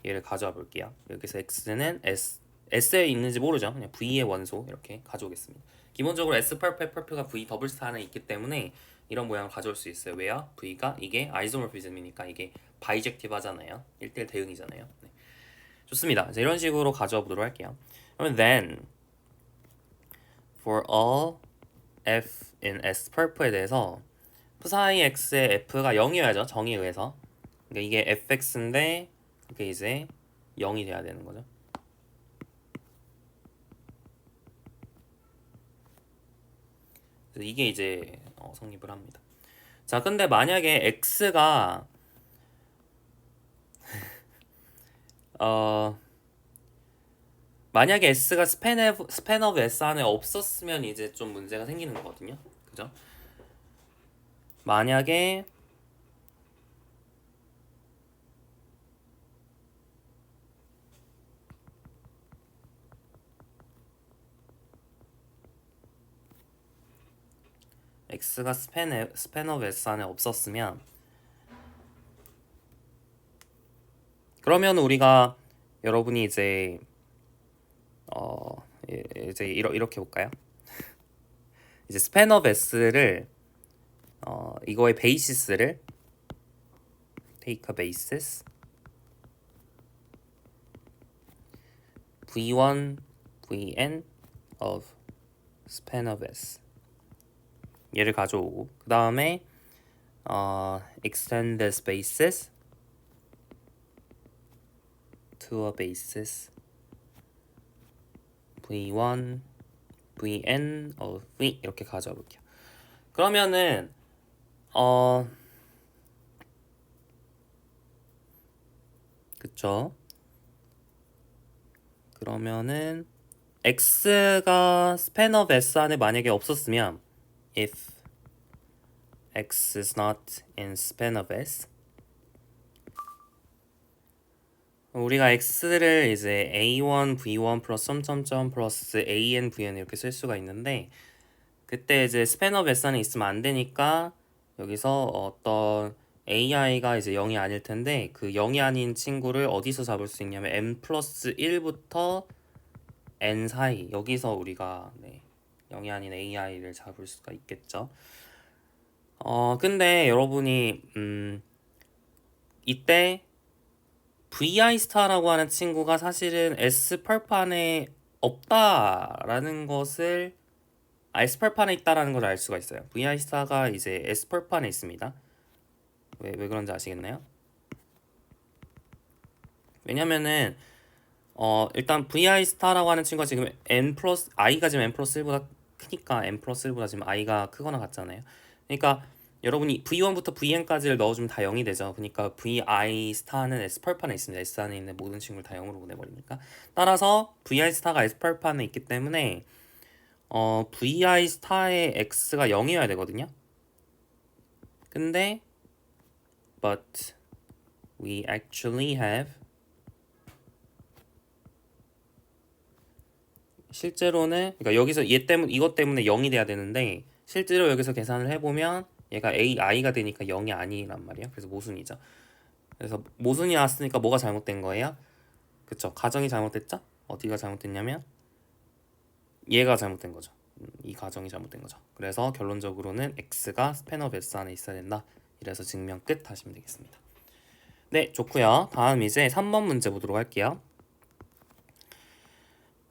얘를 가져와 볼게요. 여기서 X는 S에 있는지 모르죠. 그냥 V의 원소 이렇게 가져오겠습니다. 기본적으로 S 펄프가 V 더블 스타 안에 있기 때문에 이런 모양을 가져올 수 있어요. 왜요? V가 이게 아이소모피즘이니까 이게 바이젝티브 하잖아요. 1대1 대응이잖아요. 네. 좋습니다. 자, 이런 식으로 가져와 보도록 할게요. 그러면 then for all F in S 펄프에 대해서 푸사이 X의 F가 0이어야죠. 정의에 의해서. 그러니까 이게 fx인데 이게 이제 0이 돼야 되는 거죠. 그래서 이게 이제 성립을 합니다. 자, 근데 만약에 x가 만약에 s가 스팬 오브 s 안에 없었으면 이제 좀 문제가 생기는 거거든요. 그죠? 만약에 x가 스팬 오브 s 안에 없었으면 그러면 우리가 여러분이 이제 이제 이렇게 볼까요? 이제 스팬 오브 s를 이거의 베이시스를 take a basis v1 vn of span of s 얘를 가져오고 그 다음에 extend this basis to a basis v1 vn of v 이렇게 가져와 볼게요. 그러면은 그쵸? 그러면은 x가 span of s 안에 만약에 없었으면 if x is not in span of s 우리가 x를 이제 a1 v1 플러스 점점점 플러스 an vn 이렇게 쓸 수가 있는데 그때 이제 span of s 안에 있으면 안 되니까 여기서 어떤 ai가 이제 0이 아닐 텐데 그 0이 아닌 친구를 어디서 잡을 수 있냐면 n 플러스 1부터 n 사이 여기서 우리가 0이 아닌 ai를 잡을 수가 있겠죠. 근데 여러분이 이때 vi 스타라고 하는 친구가 사실은 s 펄판에 없다라는 것을 s 펄판에 있다라는 걸 알 수가 있어요. vi 스타가 이제 s 펄판에 있습니다. 왜 그런지 아시겠나요? 왜냐면은 일단 vi 스타라고 하는 친구가 지금 n 플러스 i가 지금 n 플러스 1보다 크니까 n 플러스 1보다 지금 i가 크거나 같잖아요. 그러니까 여러분이 v1부터 vn까지를 넣어주면 다 0이 되죠. 그러니까 vi 스타는 s 펄판에 있습니다. s 안에 있는 모든 친구를 다 0으로 보내버리니까 따라서 vi 스타가 s 펄판에 있기 때문에 vi 스타의 x가 0이어야 되거든요. 근데 but we actually have 실제로는 그러니까 여기서 이것 때문에 0이 돼야 되는데 실제로 여기서 계산을 해보면 얘가 i가 되니까 0이 아니란 말이에요. 그래서 모순이죠. 그래서 모순이 나왔으니까 뭐가 잘못된 거예요? 그쵸? 가정이 잘못됐죠? 어디가 잘못됐냐면 얘가 잘못된 거죠. 이 가정이 잘못된 거죠. 그래서 결론적으로는 x가 스팬 오브 s 안에 있어야 된다. 이래서 증명 끝 하시면 되겠습니다. 네, 좋고요. 다음 이제 3번 문제 보도록 할게요.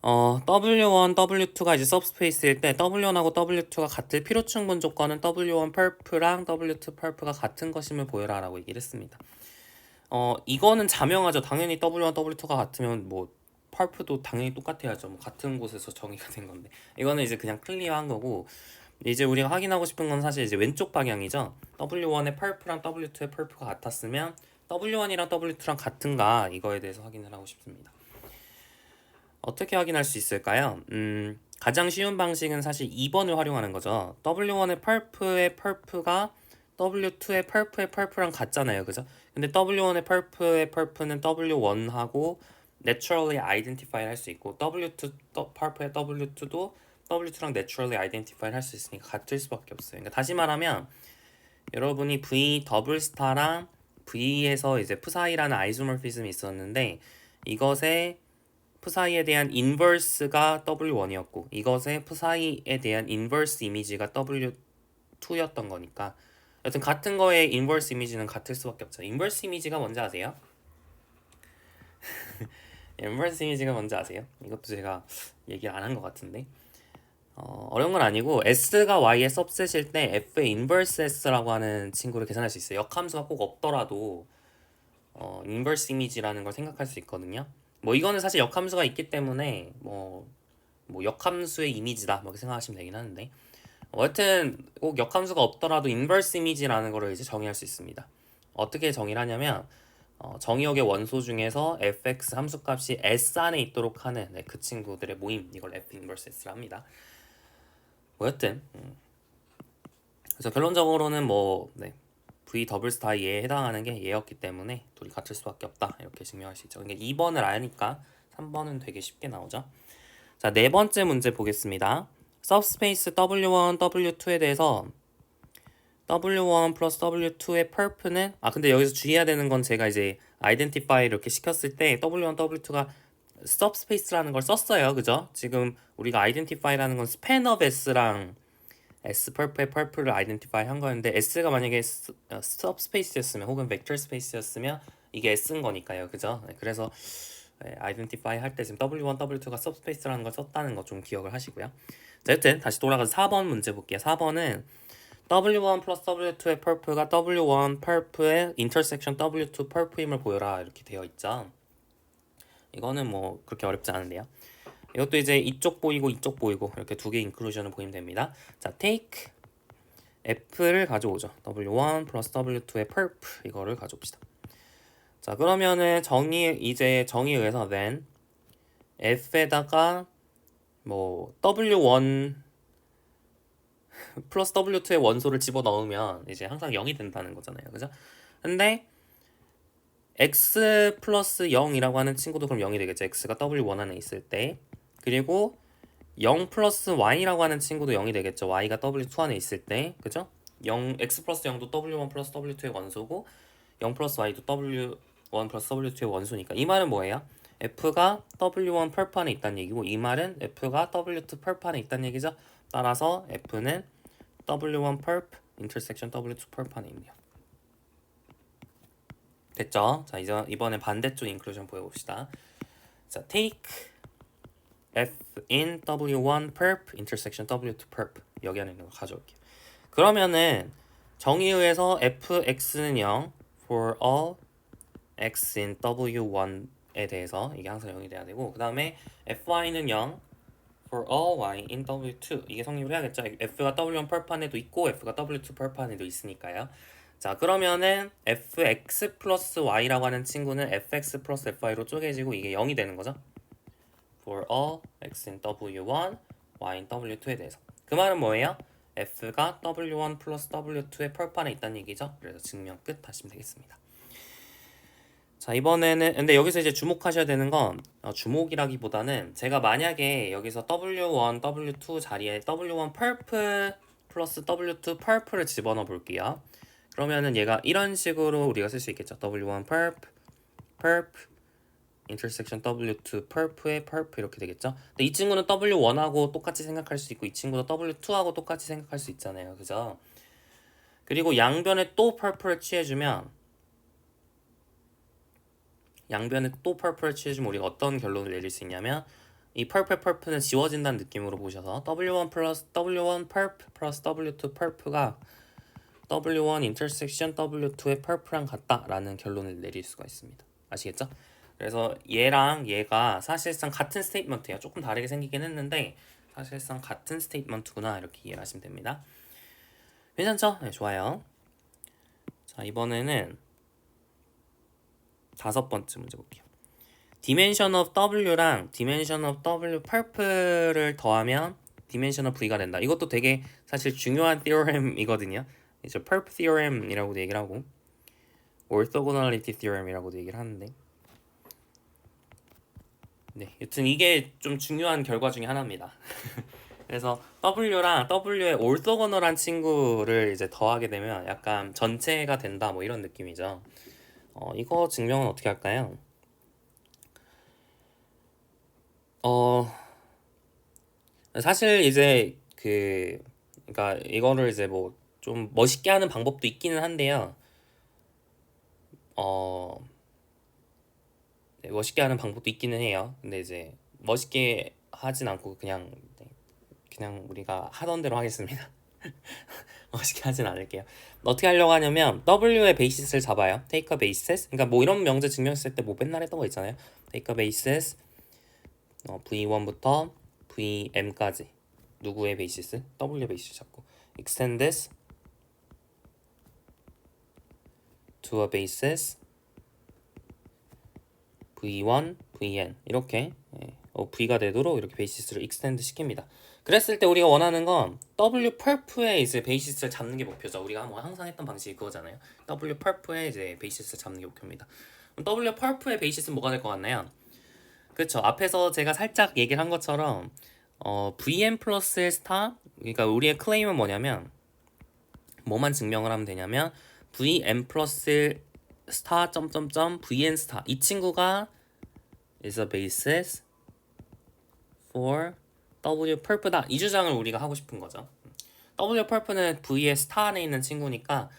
W1, W2가 이제 서브스페이스일 때 W1하고 W2가 같을 필요 충분 조건은 W1 펄프랑 W2 펄프가 같은 것임을 보여라 라고 얘기를 했습니다. 이거는 자명하죠. 당연히 W1, W2가 같으면 뭐 펄프도 당연히 똑같아야죠. 뭐 같은 곳에서 정의가 된 건데 이거는 이제 그냥 클리어한 거고 이제 우리가 확인하고 싶은 건 사실 이제 왼쪽 방향이죠. W1의 펄프랑 W2의 펄프가 같았으면 W1이랑 W2랑 같은가 이거에 대해서 확인을 하고 싶습니다. 어떻게 확인할 수 있을까요? 가장 쉬운 방식은 사실 2번을 활용하는 거죠. W1의 펄프의 펄프가 W2의 펄프의 펄프랑 같잖아요. 그죠? 근데 W1의 펄프의 펄프는 W1하고 naturally identify 할 수 있고 W2 펄프의 W2도 W2랑 naturally identify 할 수 있으니까 같을 수밖에 없어요. 그러니까 다시 말하면 여러분이 V 더블 스타랑 V에서 이제 푸사이라는 아이소모피즘이 있었는데 이것의 푸사이에 대한 인버스가 W1이었고 이것의 푸사이에 대한 인버스 이미지가 W2였던 거니까 여튼 같은 거의 인버스 이미지는 같을 수밖에 없죠. 인버스 이미지가 뭔지 아세요? 인버스 이미지가 뭔지 아세요? 이것도 제가 얘기 안 한 것 같은데 어려운 건 아니고 S가 Y의 सब셋일 때 F의 인버스 S라고 하는 친구를 계산할 수 있어요. 역함수가 꼭 없더라도 인버스 이미지라는 걸 생각할 수 있거든요. 뭐 이거는 사실 역함수가 있기 때문에 뭐 역함수의 이미지다 뭐 이렇게 생각하시면 되긴 하는데 여튼 꼭 역함수가 없더라도 인버스 이미지라는 거를 이제 정의할 수 있습니다. 어떻게 정의를 하냐면 정의역의 원소 중에서 fx 함수값이 s 안에 있도록 하는 그 친구들의 모임, 이걸 f 인버스 s라 합니다. 뭐 여튼 그래서 결론적으로는 v 더블 스타 얘에 해당하는 게 얘였기 때문에 둘이 같을 수밖에 없다 이렇게 증명할 수 있죠. 그러니까 2번을 아니까 3번은 되게 쉽게 나오죠. 자, 네 번째 문제 보겠습니다. subspace W1, W2에 대해서 W1 플러스 W2의 perp는 근데 여기서 주의해야 되는 건 제가 이제 identify 이렇게 시켰을 때 W1, W2가 subspace라는 걸 썼어요. 그죠? 지금 우리가 identify라는 건 span of S랑 S perp의 perp를 identify 한 거였는데 S가 만약에 subspace였으면 혹은 vector space였으면 이게 S인 거니까요. 그죠? 네, 그래서 identify 할 때 지금 W1, W2가 subspace라는 걸 썼다는 거 좀 기억을 하시고요. 자, 여튼 다시 돌아가서 4번 문제 볼게요. 4번은 W1 플러스 W2의 perp가 W1 perp의 intersection W2 perp임을 보여라 이렇게 되어 있죠. 이거는 뭐 그렇게 어렵지 않은데요. 이것도 이제 이쪽 보이고 이쪽 보이고 이렇게 두 개 인클루전을 보이면 됩니다. 자, take f를 가져오죠. W1 플러스 W2의 perp 이거를 가져옵시다. 자, 그러면은 정의에 의해서 then f에다가 뭐 W1 플러스 W2의 원소를 집어넣으면 이제 항상 0이 된다는 거잖아요. 그죠? 근데 x 플러스 0이라고 하는 친구도 그럼 0이 되겠죠. x가 W1 안에 있을 때. 그리고 0 플러스 y라고 하는 친구도 0이 되겠죠. y가 W2 안에 있을 때. 그죠? x 플러스 0도 W1 플러스 W2의 원소고 0 플러스 y도 W1 플러스 W2의 원소니까 이 말은 뭐예요? f가 W1 perp 안에 있다는 얘기고 이 말은 f가 W2 perp 안에 있다는 얘기죠. 따라서 f는 W1 perp intersection W2 perp 안에 있네요. 됐죠? 자, 이제 이번에 반대쪽 인클루전 보여봅시다. 자, take f in W1 perp intersection W2 perp 여기 안에 있는 거 가져올게요. 그러면은 정의에 의해서 fx는 0 for all x in W1에 대해서 이게 항상 0이 돼야 되고 그 다음에 fy는 0 for all y in W2 이게 성립을 해야겠죠. f가 W1 perp 안에도 있고 f가 W2 perp 안에도 있으니까요. 자, 그러면은 fx 플러스 y라고 하는 친구는 fx 플러스 fy로 쪼개지고 이게 0이 되는 거죠. for all x in W1, y in W2에 대해서. 그 말은 뭐예요? f가 W1 플러스 W2의 perp 안에 있다는 얘기죠. 그래서 증명 끝 하시면 되겠습니다. 자, 이번에는 근데 여기서 이제 주목하셔야 되는 건 주목이라기보다는 제가 만약에 여기서 W1, W2 자리에 W1 perp 플러스 W2 perp를 집어넣어 볼게요. 그러면은 얘가 이런 식으로 우리가 쓸 수 있겠죠. W1 perp intersection W2 perp의 perp 이렇게 되겠죠. 근데 이 친구는 W1하고 똑같이 생각할 수 있고 이 친구도 W2하고 똑같이 생각할 수 있잖아요. 그죠? 그리고 양변에 또 perp를 취해주면 우리가 어떤 결론을 내릴 수 있냐면 이 perp는 지워진다는 느낌으로 보셔서 W1 perp 플러스 W2 perp가 W1 intersection W2의 perp랑 같다라는 결론을 내릴 수가 있습니다. 아시겠죠? 그래서 얘랑 얘가 사실상 같은 스테이트먼트예요. 조금 다르게 생기긴 했는데 사실상 같은 스테이트먼트구나 이렇게 이해를 하시면 됩니다. 괜찮죠? 네, 좋아요. 자, 이번에는 5번째 문제 볼게요. dimension of W랑 dimension of W perp를 더하면 dimension of V가 된다. 이것도 되게 사실 중요한 theorem이거든요. 이제 perp theorem이라고도 얘기를 하고 orthogonality theorem이라고도 얘기를 하는데 네, 여튼 이게 좀 중요한 결과 중에 하나입니다. 그래서 W랑 W의 orthogonal한 친구를 이제 더하게 되면 약간 전체가 된다 뭐 이런 느낌이죠. 이거 증명은 어떻게 할까요? 사실 이제 그러니까 이거를 이제 뭐 좀 멋있게 하는 방법도 있기는 한데요. 네, 멋있게 하는 방법도 있기는 해요. 근데 이제 멋있게 하진 않고 그냥 우리가 하던 대로 하겠습니다. 멋있게 하진 않을게요. 어떻게 하려고 하냐면 W의 베이시스를 잡아요. take a basis. 그러니까 뭐 이런 명제 증명했을 때 뭐 맨날 했던 거 있잖아요. take a basis V1부터 VM까지 누구의 베이시스? W의 베이시스 잡고 extend this to a basis V1, Vn 이렇게 V가 되도록 이렇게 베이시스를 extend 시킵니다. 그랬을 때 우리가 원하는 건 W perp의 이제 베이시스를 잡는 게 목표죠. 우리가 뭐 항상 했던 방식이 그거잖아요. W perp의 이제 베이시스를 잡는 게 목표입니다. 그럼 W perp의 베이시스는 뭐가 될 것 같나요? 그렇죠. 앞에서 제가 살짝 얘기를 한 것처럼 Vn 플러스 스타, 그러니까 우리의 클레임은 뭐냐면 뭐만 증명을 하면 되냐면 Vn 플러스 스타 점점점 Vn 스타 이 친구가 is a basis for W perp다 이 주장을 우리가 하고 싶은 거죠. W perp는 V의 스타 안에 있는 친구니까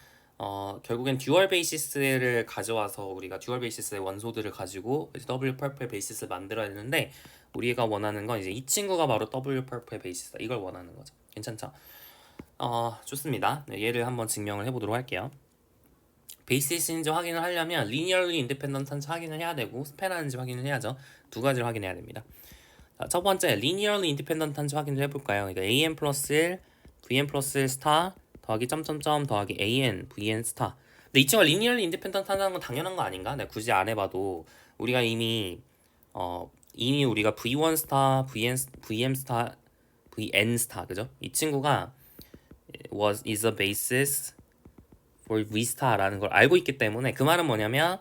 결국엔 듀얼 베이시스를 가져와서 우리가 듀얼 베이시스의 원소들을 가지고 W perp의 베이시스를 만들어야 되는데 우리가 원하는 건 이제 이 친구가 바로 W perp의 베이시스다. 이걸 원하는 거죠. 괜찮죠? 좋습니다. 네, 얘를 한번 증명을 해보도록 할게요. 베이시스인지 확인을 하려면 linearly independent한지 확인을 해야 되고 스팬하는지 확인을 해야죠. 두 가지를 확인해야 됩니다. 자, 첫 번째 linearly independent한지 확인을 해볼까요? 그러니까 an 플러스 1, vn 플러스 1 스타 더하기 점점점 더하기 an, vn 스타. 근데 이 친구가 linearly independent 한다는 건 당연한 거 아닌가? 내가 굳이 안 해봐도 우리가 이미 우리가 v1 스타, vm 스타, vn 스타 그죠? 이 친구가 is a basis for v star라는 걸 알고 있기 때문에 그 말은 뭐냐면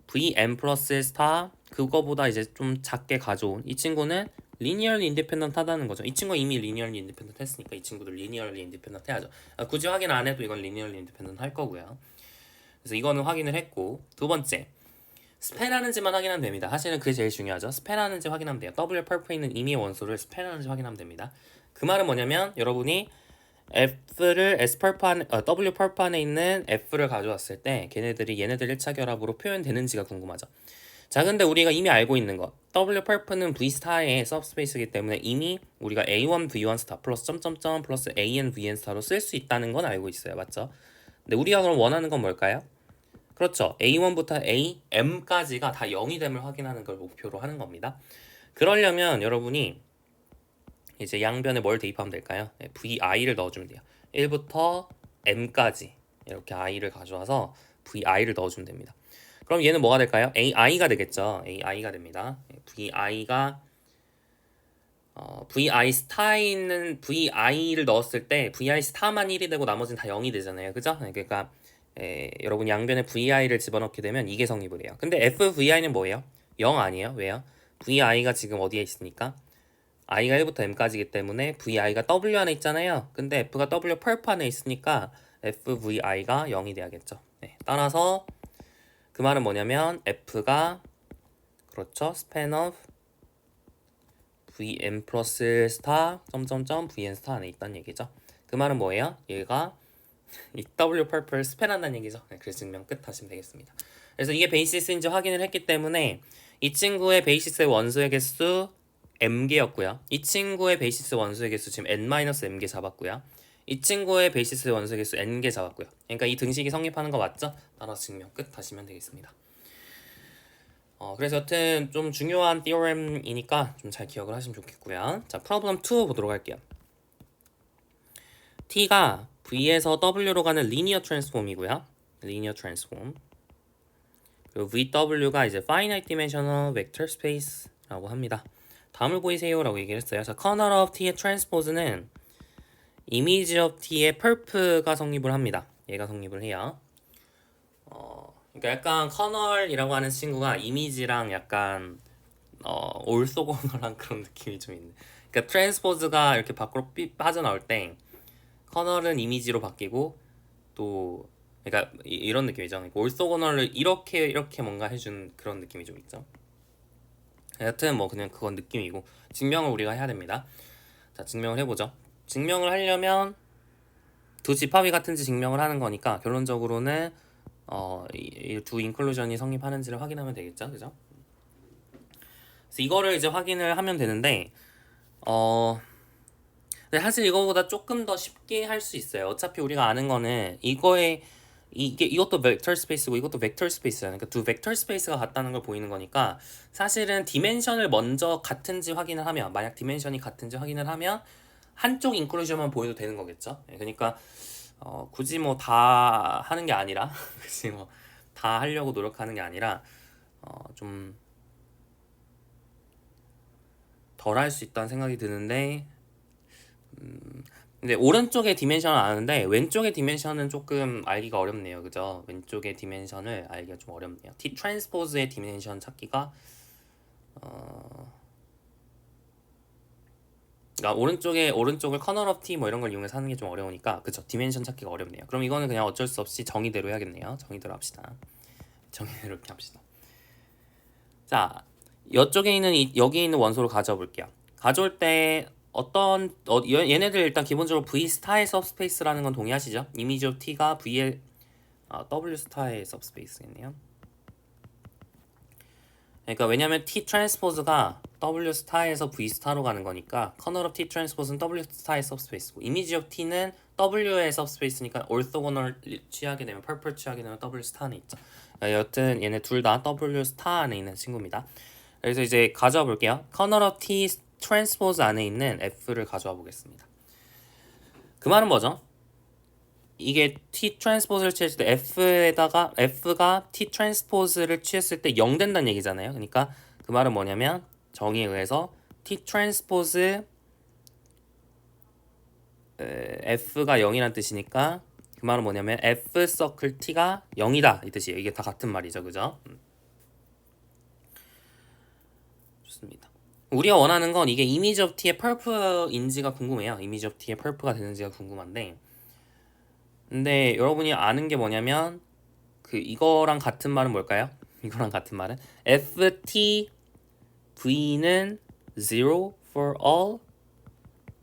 vm 플러스 스타 그거보다 이제 좀 작게 가져온 이 친구는 linearly independent 하다는 거죠. 이 친구가 이미 linearly independent 했으니까 이 친구도 linearly independent 해야죠. 굳이 확인 안 해도 이건 linearly independent 할 거고요. 그래서 이거는 확인을 했고 두 번째 스팬하는지만 확인하면 됩니다. 사실은 그게 제일 중요하죠. 스팬하는지 확인하면 돼요. W perp에 있는 임의의 원소를 스팬하는지 확인하면 됩니다. 그 말은 뭐냐면 여러분이 F를 W perp 안에 있는 F를 가져왔을 때 걔네들이 얘네들 1차 결합으로 표현되는지가 궁금하죠. 자, 근데 우리가 이미 알고 있는 거 W perp는 V 스타의 सब스페이스이기 때문에 이미 우리가 A1 V1 스타 플러스 점점점 플러스 AN VN 스타로 쓸 수 있다는 건 알고 있어요. 맞죠? 근데 우리가 그럼 원하는 건 뭘까요? 그렇죠. A1부터 AM까지가 다 0이 됨을 확인하는 걸 목표로 하는 겁니다. 그러려면 여러분이 이제 양변에 뭘 대입하면 될까요? VI를 넣어주면 돼요. 1부터 M까지 이렇게 I를 가져와서 VI를 넣어주면 됩니다. 그럼 얘는 뭐가 될까요? AI가 되겠죠. AI가 됩니다. VI가 VI 스타에 있는 VI를 넣었을 때 VI 스타만 1이 되고 나머지는 다 0이 되잖아요. 그죠? 그러니까 여러분 양변에 VI를 집어넣게 되면 이게 성립을 해요. 근데 FVI는 뭐예요? 0 아니에요? 왜요? VI가 지금 어디에 있으니까? i가 1부터 m까지이기 때문에 vi가 w 안에 있잖아요. 근데 f가 w perp 안에 있으니까 fvi가 0이 돼야겠죠. 네, 따라서 그 말은 뭐냐면 f가 그렇죠. span of vm 플러스 스타 점점점 vn 스타 안에 있다는 얘기죠. 그 말은 뭐예요? 얘가 이 w perp를 스팬한다는 얘기죠. 네, 그래서 증명 끝 하시면 되겠습니다. 그래서 이게 베이시스인지 확인을 했기 때문에 이 친구의 베이시스의 원소의 개수 m개였고요. 이 친구의 베이시스 원소의 개수 지금 n-m개 잡았고요. 이 친구의 베이시스 원소의 개수 n개 잡았고요. 그러니까 이 등식이 성립하는 거 맞죠? 따라서 증명 끝 하시면 되겠습니다. 그래서 여튼 좀 중요한 theorem이니까 좀 잘 기억을 하시면 좋겠고요. 자, problem 2 보도록 할게요. t가 v에서 w로 가는 linear transform이고요. linear transform. 그리고 vw가 이제 finite dimensional vector space라고 합니다. 다음을 보이세요 라고 얘기를 했어요. 자, kernel of t의 transpose는 image of t의 perp가 성립을 합니다. 얘가 성립을 해요. 그러니까 약간 kernel이라고 하는 친구가 이미지랑 약간 올소고널한 그런 느낌이 좀 있네. 그러니까 transpose가 이렇게 밖으로 빠져나올 때 kernel은 이미지로 바뀌고 또 그러니까 이런 느낌이죠. 그러니까 올소고널을 이렇게 뭔가 해준 그런 느낌이 좀 있죠. 여튼 뭐 그냥 그건 느낌이고 증명을 우리가 해야 됩니다. 자, 증명을 해보죠. 증명을 하려면 두 집합이 같은지 증명을 하는 거니까 결론적으로는 이 두 인클루전이 성립하는지를 확인하면 되겠죠, 그죠? 그래서 이거를 이제 확인을 하면 되는데 근데 사실 이거보다 조금 더 쉽게 할 수 있어요. 어차피 우리가 아는 거는 이거에 이것도 벡터 스페이스고 이것도 벡터 스페이스잖아요. 그러니까 두 벡터 스페이스가 같다는 걸 보이는 거니까 사실은 디멘션을 먼저 같은지 확인을 하면 만약 디멘션이 같은지 확인을 하면 한쪽 인클루전만 보여도 되는 거겠죠. 예, 그러니까 굳이 뭐 다 하는 게 아니라 굳이 뭐 다 하려고 노력하는 게 아니라 좀 덜 할 수 있다는 생각이 드는데 근데 오른쪽의 디멘션을 아는데 왼쪽의 디멘션은 조금 알기가 어렵네요. 그죠? 왼쪽의 디멘션을 알기가 좀 어렵네요. T 트랜스포즈의 디멘션 찾기가 그러니까 오른쪽을 커널 오브 T 뭐 이런 걸 이용해서 하는 게 좀 어려우니까 그쵸? 디멘션 찾기가 어렵네요. 그럼 이거는 그냥 어쩔 수 없이 정의대로 해야겠네요. 정의대로 합시다. 정의대로 이렇게 합시다. 자, 이쪽에 있는 여기 있는 원소를 가져와 볼게요. 가져올 때 얘네들 일단 기본적으로 V 스타의 सब스페이스라는 건 동의하시죠? 이미지 오브 T가 V의 W 스타의 सब스페이스겠네요. 그러니까 왜냐면 T 트랜스포즈가 W 스타에서 V 스타로 가는 거니까 커널 오브 T 트랜스포즈는 W 스타의 सब스페이스고 이미지 오브 T는 W의 सब스페이스니까 orthogonal 취하게 되면 펄펄 취하게 되면 W 스타 안에 있죠. 그러니까 여튼 얘네 둘 다 W 스타 안에 있는 친구입니다. 그래서 이제 가져와 볼게요. 커널 오브 T 트랜스포즈 안에 있는 F를 가져와 보겠습니다. 그 말은 뭐죠? 이게 T 트랜스포즈를 취했을 때 F가 T 트랜스포즈를 취했을 때 0 된다는 얘기잖아요. 그러니까 그 말은 뭐냐면 정의에 의해서 T 트랜스포즈 F가 0이란 뜻이니까 그 말은 뭐냐면 F 서클 T가 0이다 이 뜻이에요. 이게 다 같은 말이죠. 그죠? 좋습니다. 우리가 원하는 건 이게 이미지 오브 T의 펄프인지가 궁금해요. 이미지 오브 T의 펄프가 되는지가 궁금한데 근데 여러분이 아는 게 뭐냐면 이거랑 같은 말은 뭘까요? 이거랑 같은 말은 FT V는 0 for all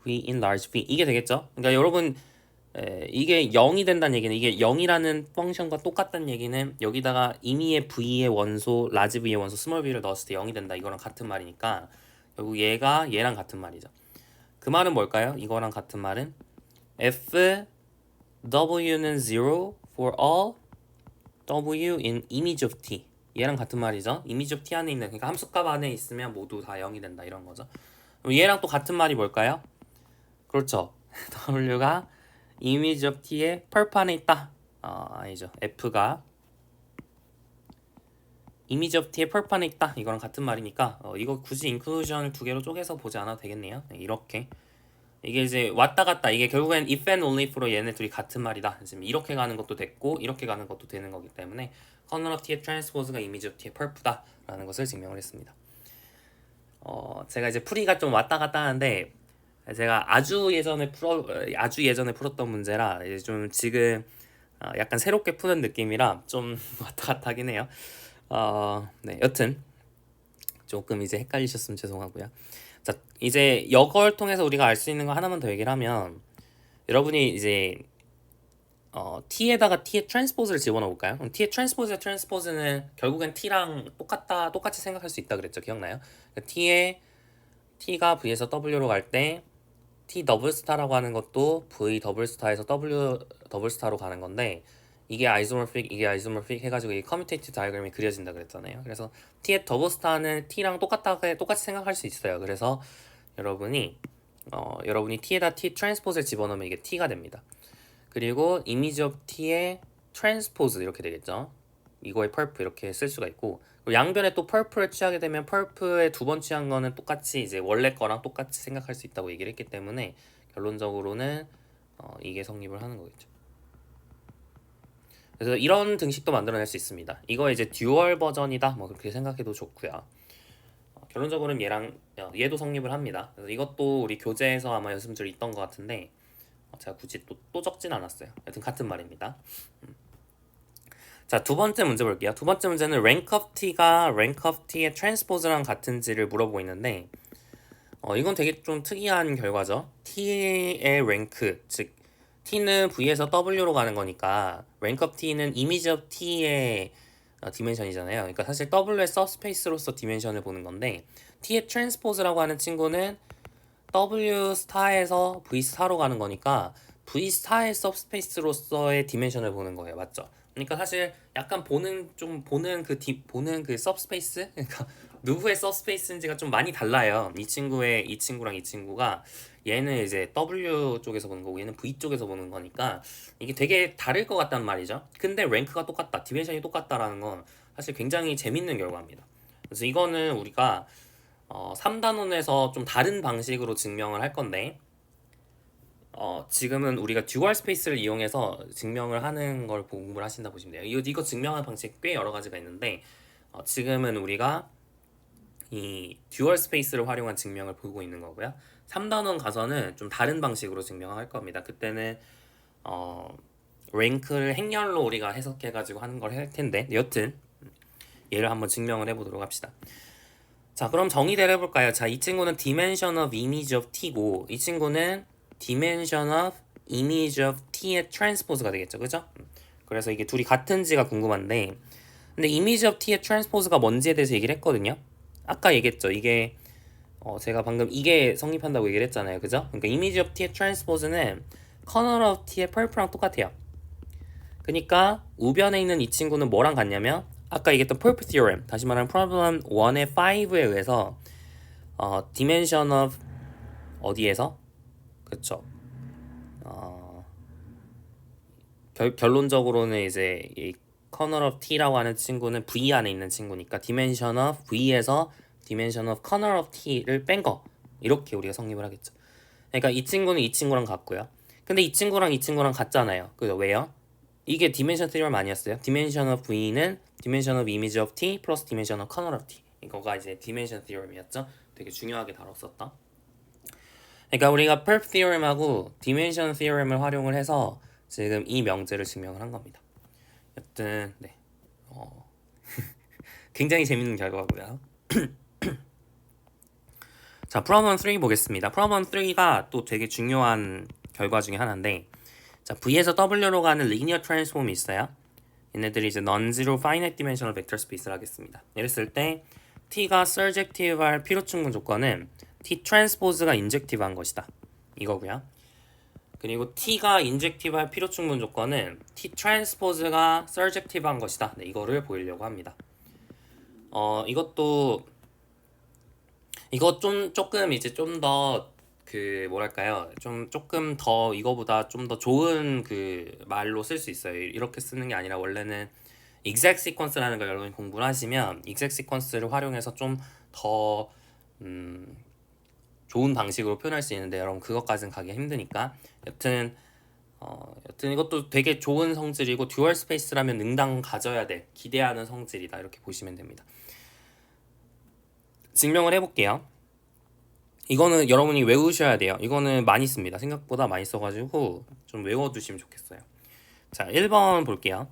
V in large V 이게 되겠죠? 그러니까 여러분 이게 0이 된다는 얘기는 이게 0이라는 펑션과 똑같다는 얘기는 여기다가 임의의 V의 원소 라지 V의 원소 스몰 V를 넣었을 때 0이 된다 이거랑 같은 말이니까 결국 얘가 얘랑 같은 말이죠. 그 말은 뭘까요? 이거랑 같은 말은 F W는 0 for all W in image of T 얘랑 같은 말이죠. image of T 안에 있는 그러니까 함수값 안에 있으면 모두 다 0이 된다 이런 거죠. 그럼 얘랑 또 같은 말이 뭘까요? 그렇죠. W가 image of T의 펄프 안에 있다. 아니죠. F가 image of T의 펄프 안에 있다. 이거랑 같은 말이니까 이거 굳이 인클루전을 두 개로 쪼개서 보지 않아도 되겠네요. 네, 이렇게 이게 이제 왔다 갔다 이게 결국엔 if and only if로 얘네 둘이 같은 말이다. 지금 이렇게 가는 것도 됐고 이렇게 가는 것도 되는 거기 때문에 커널 오브 T의 트랜스포즈가 이미지 오브 T의 펄프다라는 것을 증명을 했습니다. 제가 이제 풀이가 좀 왔다 갔다 하는데 제가 아주 예전에 풀었던 문제라 이제 좀 지금 약간 새롭게 푸는 느낌이라 좀 왔다 갔다 하긴 해요. 네, 여튼 조금 이제 헷갈리셨으면 죄송하고요. 자, 이제 이걸 통해서 우리가 알 수 있는 거 하나만 더 얘기를 하면 여러분이 이제 T에다가 T의 트랜스포즈를 집어넣어 볼까요? 그럼 T의 트랜스포즈는 결국엔 T랑 똑같이 생각할 수 있다 그랬죠. 기억나요? 그러니까 T가 V에서 W로 갈 때 T 더블 스타라고 하는 것도 V 더블 스타에서 W 더블 스타로 가는 건데 이게 아이소모픽 해가지고 이 커뮤테이티브 다이어그램이 그려진다 그랬잖아요. 그래서 T의 더블 스타는 T랑 똑같이 생각할 수 있어요. 그래서 여러분이 T에다 T 트랜스포즈를 집어넣으면 이게 T가 됩니다. 그리고 이미지 오브 T의 트랜스포즈 이렇게 되겠죠. 이거의 펄프 이렇게 쓸 수가 있고 양변에 또 펄프를 취하게 되면 펄프에 두 번 취한 거는 똑같이 이제 원래 거랑 똑같이 생각할 수 있다고 얘기를 했기 때문에 결론적으로는 이게 성립을 하는 거겠죠. 그래서 이런 등식도 만들어낼 수 있습니다. 이거 이제 듀얼 버전이다 뭐 그렇게 생각해도 좋고요. 결론적으로는 얘도 성립을 합니다. 그래서 이것도 우리 교재에서 아마 연습줄 있던 것 같은데 제가 굳이 또 적진 않았어요. 여튼 같은 말입니다. 자, 두 번째 문제 볼게요. 두 번째 문제는 rank of T가 rank of T의 transpose랑 같은지를 물어보고 있는데 이건 되게 좀 특이한 결과죠. T의 rank, 즉 T는 V에서 W로 가는 거니까 rank of T는 image of T의 디멘션이잖아요. 그러니까 사실 W의 서브스페이스로서 디멘션을 보는 건데 T의 transpose라고 하는 친구는 W 스타에서 V 스타로 가는 거니까 V 스타의 सब스페이스로서의 디멘션을 보는 거예요. 맞죠? 그러니까 사실 약간 보는 그 सब스페이스 그러니까 누구의 सब스페이스인지가 좀 많이 달라요. 이 친구랑 이 친구가 얘는 이제 W 쪽에서 보는 거고 얘는 V 쪽에서 보는 거니까 이게 되게 다를 것 같단 말이죠. 근데 랭크가 똑같다, 디멘션이 똑같다라는 건 사실 굉장히 재밌는 결과입니다. 그래서 이거는 우리가 3단원에서 좀 다른 방식으로 증명을 할 건데 지금은 우리가 듀얼 스페이스를 이용해서 증명을 하는 걸 공부를 하신다 보시면 돼요. 이거 증명하는 방식 꽤 여러 가지가 있는데 지금은 우리가 이 듀얼 스페이스를 활용한 증명을 보고 있는 거고요. 3단원 가서는 좀 다른 방식으로 증명할 겁니다. 그때는 랭크를 행렬로 우리가 해석해가지고 하는 걸 할 텐데 여튼 얘를 한번 증명을 해보도록 합시다. 자, 그럼 정의대로 해볼까요? 자, 이 친구는 dimension of image of t고 이 친구는 dimension of image of t의 transpose가 되겠죠, 그죠? 그래서 이게 둘이 같은지가 궁금한데 근데 image of t의 transpose가 뭔지에 대해서 얘기를 했거든요. 아까 얘기했죠. 이게 제가 방금 이게 성립한다고 얘기를 했잖아요, 그죠? 그러니까 image of t의 transpose는 kernel of t의 pulp랑 똑같아요. 그러니까 우변에 있는 이 친구는 뭐랑 같냐면 아까 얘기했던 pulp theorem, 다시 말하면 problem 1의 5에 의해서 dimension of 어디에서? 그쵸. 결론적으로는 이제 이 kernel of t라고 하는 친구는 V 안에 있는 친구니까 dimension of V에서 dimension of kernel of t를 뺀 거 이렇게 우리가 성립을 하겠죠. 그러니까 이 친구는 이 친구랑 같고요. 근데 이 친구랑 같잖아요. 그죠? 왜요? 이게 디멘션 theorem 아니었어요? dimension of V는 dimension of image of T 플러스 dimension of kernel of T. 이거가 이제 dimension theorem이었죠. 되게 중요하게 다뤘었다. 그러니까 우리가 perp theorem하고 dimension theorem을 활용을 해서 지금 이 명제를 증명을 한 겁니다. 여튼 네, 굉장히 재밌는 결과고요. 자, problem 3 보겠습니다. problem 3가 또 되게 중요한 결과 중에 하나인데 자, V에서 W로 가는 linear transform이 있어요. 얘네들이 이제 non-zero finite dimensional vector space를 하겠습니다. 이랬을 때 T가 surjective할 필요충분 조건은 T transpose가 injective한 것이다. 이거고요. 그리고 T가 injective할 필요충분 조건은 T transpose가 surjective한 것이다. 네, 이거를 보이려고 합니다. 이거 조금 이제 좀 더 그 뭐랄까요, 조금 더 이거보다 좀 더 좋은 그 말로 쓸 수 있어요. 이렇게 쓰는 게 아니라 원래는 exact sequence라는 걸 여러분이 공부를 하시면 exact sequence를 활용해서 좀 더 좋은 방식으로 표현할 수 있는데 여러분 그것까지는 가기 힘드니까 여튼 이것도 되게 좋은 성질이고 듀얼 스페이스라면 응당 가져야 될 기대하는 성질이다 이렇게 보시면 됩니다. 증명을 해볼게요. 이거는 여러분이 외우셔야 돼요. 이거는 많이 씁니다. 생각보다 많이 써가지고 좀 외워두시면 좋겠어요. 자, 1번 볼게요.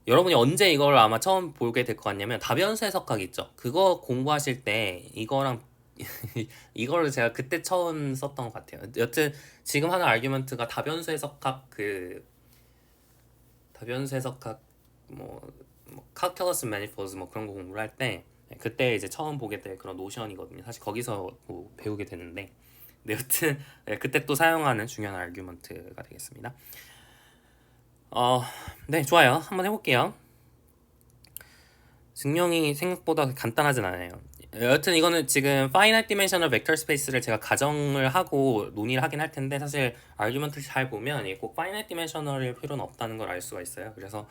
여러분이 언제 이걸 아마 처음 보게 될 것 같냐면 다변수 해석학 있죠. 그거 공부하실 때 이거랑 이거를 제가 그때 처음 썼던 것 같아요. 여튼 지금 하는 아규먼트가 다변수 해석학 뭐 calculus manifolds 뭐 그런 거 공부를 할 때 그때 이제 처음 보게 될 그런 노션이거든요. 사실 거기서 뭐 배우게 되는데 네, 여튼 그때 또 사용하는 중요한 아규먼트가 되겠습니다. 네, 좋아요. 한번 해볼게요. 증명이 생각보다 간단하진 않아요. 여튼 이거는 지금 finite dimensional vector space를 제가 가정을 하고 논의를 하긴 할 텐데 사실 아규먼트를 잘 보면 이게 꼭 finite dimensional일 필요는 없다는 걸 알 수가 있어요. 그래서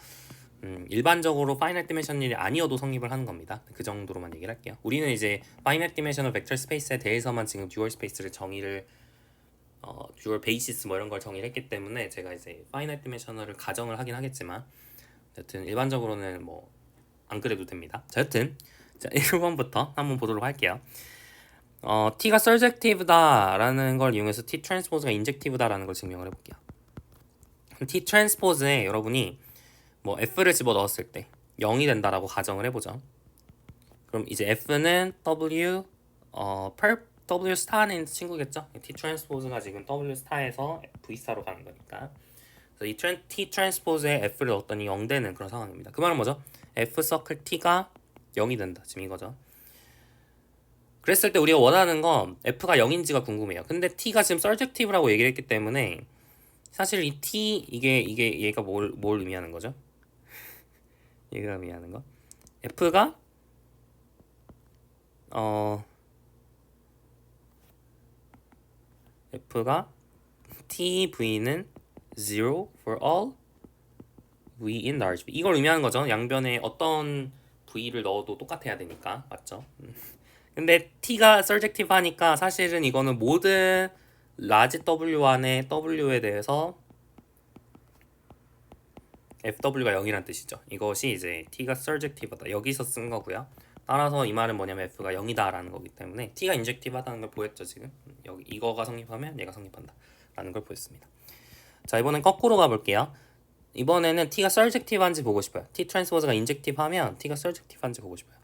일반적으로 finite dimensional이 아니어도 성립을 하는 겁니다. 그 정도로만 얘기를 할게요. 우리는 이제 finite dimensional vector space에 대해서만 지금 듀얼 스페이스를 정의를 듀얼 베이시스 뭐 이런 걸 정의를 했기 때문에 제가 이제 finite dimensional을 가정을 하긴 하겠지만 여튼 일반적으로는 뭐 안 그래도 됩니다. 자, 여튼 자 1번부터 한번 보도록 할게요. T가 surjective다라는 걸 이용해서 T transpose가 injective다라는 걸 증명을 해볼게요. T transpose에 여러분이 뭐 F를 집어넣었을 때 0이 된다라고 가정을 해보죠. 그럼 이제 F는 W W 스타 안에 있는 친구겠죠? T 트랜스포즈가 지금 W 스타에서 V 스타로 가는 거니까. 그래서 이 T 트랜스포즈에 F를 넣었더니 0 되는 그런 상황입니다. 그 말은 뭐죠? F 서클 T가 0이 된다. 지금 이거죠. 그랬을 때 우리가 원하는 건 f가 0인지가 궁금해요. 근데 t가 지금 surjective라고 얘기를 했기 때문에 사실 이 t 이게 얘가 뭘 의미하는 거죠? 얘가 의미하는 거 f가 어 f가 tv는 0 for all v in large v 이걸 의미하는 거죠. 양변에 어떤 v를 넣어도 똑같아야 되니까 맞죠? 근데 t가 surjective 하니까 사실은 이거는 모든 large w 안에 w에 대해서 fw가 0이란 뜻이죠. 이것이 이제 t가 surjective하다 여기서 쓴 거고요. 따라서 이 말은 뭐냐면 f가 0이다 라는 거기 때문에 t가 인젝티브하다는 걸 보였죠. 지금 여기 이거가 성립하면 얘가 성립한다 라는 걸 보였습니다. 자, 이번엔 거꾸로 가볼게요. 이번에는 t가 surjective한지 보고 싶어요. t transpose가 인젝티브하면 t가 surjective한지 보고 싶어요.